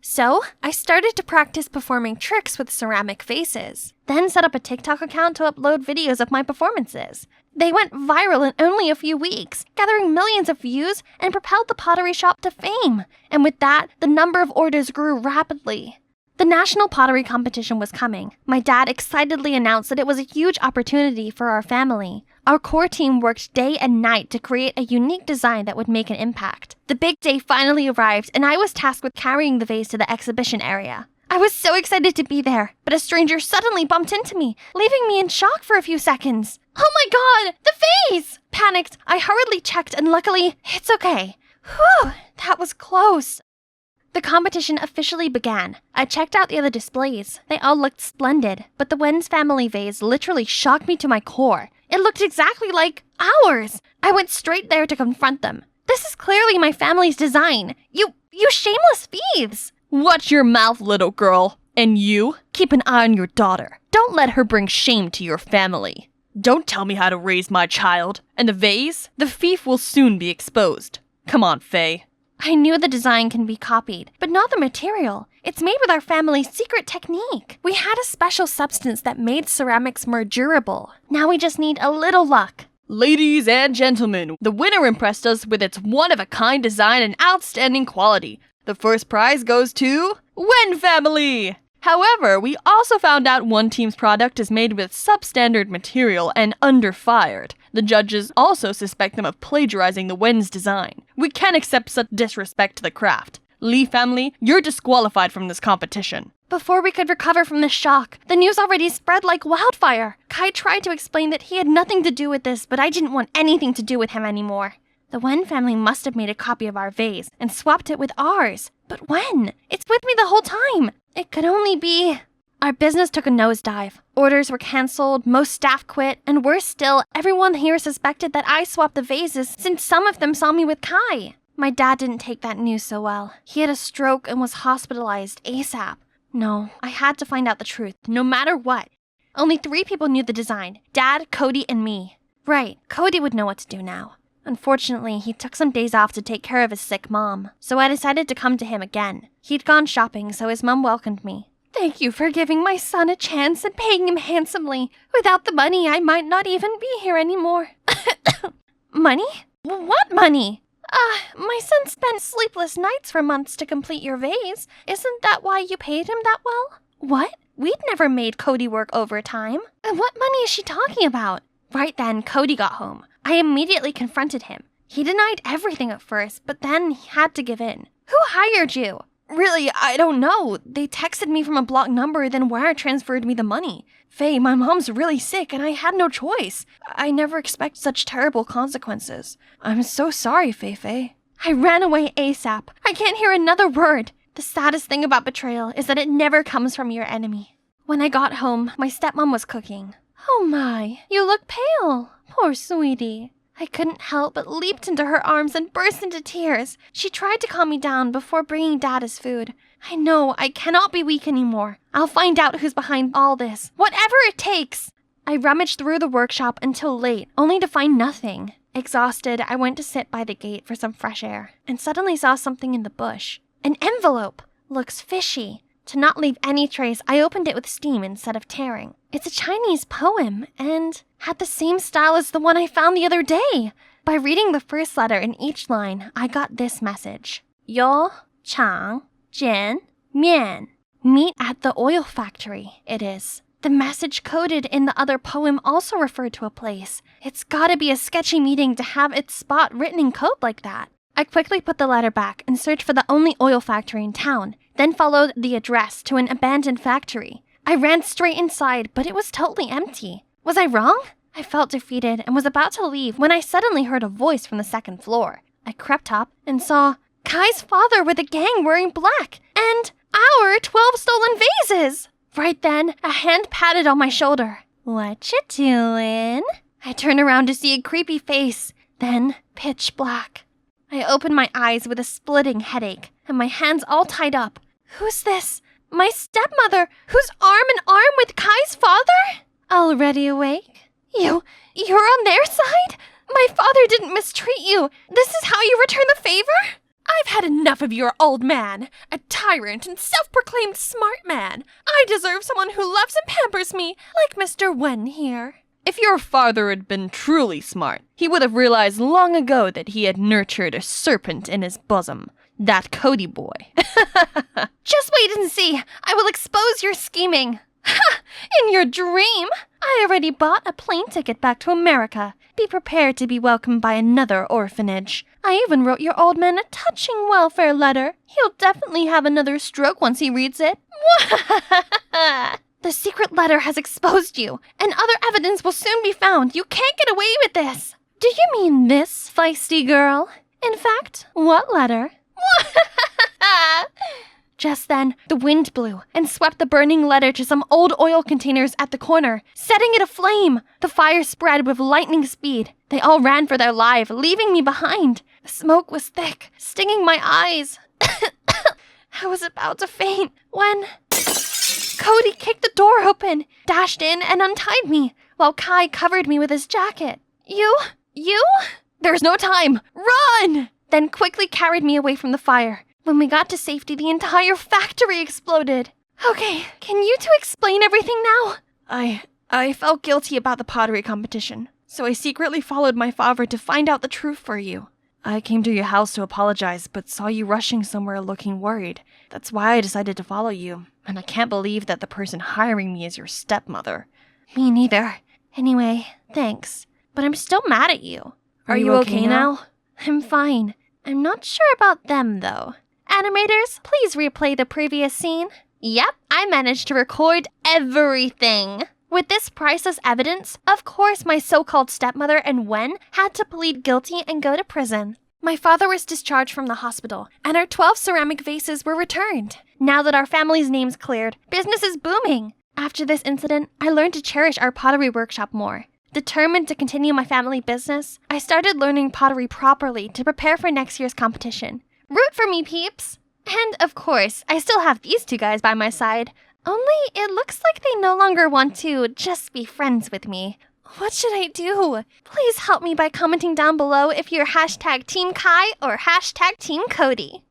So, I started to practice performing tricks with ceramic vases, then set up a TikTok account to upload videos of my performances. They went viral in only a few weeks, gathering millions of views and propelled the pottery shop to fame. And with that, the number of orders grew rapidly. The national pottery competition was coming. My dad excitedly announced that it was a huge opportunity for our family. Our core team worked day and night to create a unique design that would make an impact. The big day finally arrived, and I was tasked with carrying the vase to the exhibition area. I was so excited to be there, but a stranger suddenly bumped into me, leaving me in shock for a few seconds. Oh my god, the vase! Panicked, I hurriedly checked and luckily, it's okay. Whew, that was close. The competition officially began. I checked out the other displays. They all looked splendid, but the Wen's family vase literally shocked me to my core. It looked exactly like ours. I went straight there to confront them. This is clearly my family's design. You shameless thieves! Watch your mouth, little girl. And you, keep an eye on your daughter. Don't let her bring shame to your family. Don't tell me how to raise my child. And the vase? The thief will soon be exposed. Come on, Faye. I knew the design can be copied, but not the material. It's made with our family's secret technique. We had a special substance that made ceramics more durable. Now we just need a little luck. Ladies and gentlemen, the winner impressed us with its one-of-a-kind design and outstanding quality. The first prize goes to Wen family! However, we also found out one team's product is made with substandard material and underfired. The judges also suspect them of plagiarizing the Wen's design. We can't accept such disrespect to the craft. Lee family, you're disqualified from this competition. Before we could recover from the shock, the news already spread like wildfire. Kai tried to explain that he had nothing to do with this, but I didn't want anything to do with him anymore. The Wen family must have made a copy of our vase and swapped it with ours. But when? It's with me the whole time. It could only be... Our business took a nosedive. Orders were cancelled, most staff quit, and worse still, everyone here suspected that I swapped the vases since some of them saw me with Kai. My dad didn't take that news so well. He had a stroke and was hospitalized ASAP. No, I had to find out the truth, no matter what. Only 3 people knew the design. Dad, Cody, and me. Right, Cody would know what to do now. Unfortunately, he took some days off to take care of his sick mom, so I decided to come to him again. He'd gone shopping, so his mom welcomed me. Thank you for giving my son a chance and paying him handsomely. Without the money, I might not even be here anymore. Money? What money? My son spent sleepless nights for months to complete your vase. Isn't that why you paid him that well? What? We'd never made Cody work overtime. And what money is she talking about? Right then, Cody got home. I immediately confronted him. He denied everything at first, but then he had to give in. Who hired you? Really, I don't know. They texted me from a blocked number, then wire transferred me the money. Faye, my mom's really sick and I had no choice. I never expect such terrible consequences. I'm so sorry, Faye. I ran away ASAP. I can't hear another word. The saddest thing about betrayal is that it never comes from your enemy. When I got home, my stepmom was cooking. Oh my, you look pale. Poor sweetie. I couldn't help but leaped into her arms and burst into tears. She tried to calm me down before bringing Dad his food. I know, I cannot be weak anymore. I'll find out who's behind all this, whatever it takes. I rummaged through the workshop until late, only to find nothing. Exhausted, I went to sit by the gate for some fresh air, and suddenly saw something in the bush. An envelope. Looks fishy. To not leave any trace, I opened it with steam instead of tearing. It's a Chinese poem, and had the same style as the one I found the other day. By reading the first letter in each line, I got this message. Yo, Chang, Jian, Mian. Meet at the oil factory, it is. The message coded in the other poem also referred to a place. It's gotta be a sketchy meeting to have its spot written in code like that. I quickly put the letter back and searched for the only oil factory in town, then followed the address to an abandoned factory. I ran straight inside, but it was totally empty. Was I wrong? I felt defeated and was about to leave when I suddenly heard a voice from the second floor. I crept up and saw Kai's father with a gang wearing black, and our 12 stolen vases! Right then, a hand patted on my shoulder. What you doing? I turned around to see a creepy face, then pitch black. I opened my eyes with a splitting headache, and my hands all tied up. Who's this? My stepmother, who's arm in arm with Kai's father? Already awake? You're on their side? My father didn't mistreat you. This is how you return the favor? I've had enough of your old man, a tyrant and self-proclaimed smart man. I deserve someone who loves and pampers me, like Mr. Wen here. If your father had been truly smart, he would have realized long ago that he had nurtured a serpent in his bosom. That Cody boy. Just wait and see. I will expose your scheming. Ha! In your dream? I already bought a plane ticket back to America. Be prepared to be welcomed by another orphanage. I even wrote your old man a touching welfare letter. He'll definitely have another stroke once he reads it. The secret letter has exposed you, and other evidence will soon be found. You can't get away with this. Do you mean this, feisty girl? In fact, what letter? Just then, the wind blew and swept the burning letter to some old oil containers at the corner, setting it aflame. The fire spread with lightning speed. They all ran for their life, leaving me behind. The smoke was thick, stinging my eyes. I was about to faint when Cody kicked the door open, dashed in, and untied me, while Kai covered me with his jacket. You? There's no time! Run! Then quickly carried me away from the fire. When we got to safety, the entire factory exploded. Okay, can you two explain everything now? I felt guilty about the pottery competition, so I secretly followed my father to find out the truth for you. I came to your house to apologize, but saw you rushing somewhere looking worried. That's why I decided to follow you, and I can't believe that the person hiring me is your stepmother. Me neither. Anyway, thanks. But I'm still mad at you. Are you okay now? I'm fine. I'm not sure about them, though. Animators, please replay the previous scene. Yep, I managed to record everything. With this priceless evidence, of course my so-called stepmother and Wen had to plead guilty and go to prison. My father was discharged from the hospital, and our 12 ceramic vases were returned. Now that our family's name's cleared, business is booming. After this incident, I learned to cherish our pottery workshop more. Determined to continue my family business, I started learning pottery properly to prepare for next year's competition. Root for me, peeps! And, of course, I still have these two guys by my side. Only it looks like they no longer want to just be friends with me. What should I do? Please help me by commenting down below if you're hashtag Team Kai or hashtag Team Cody.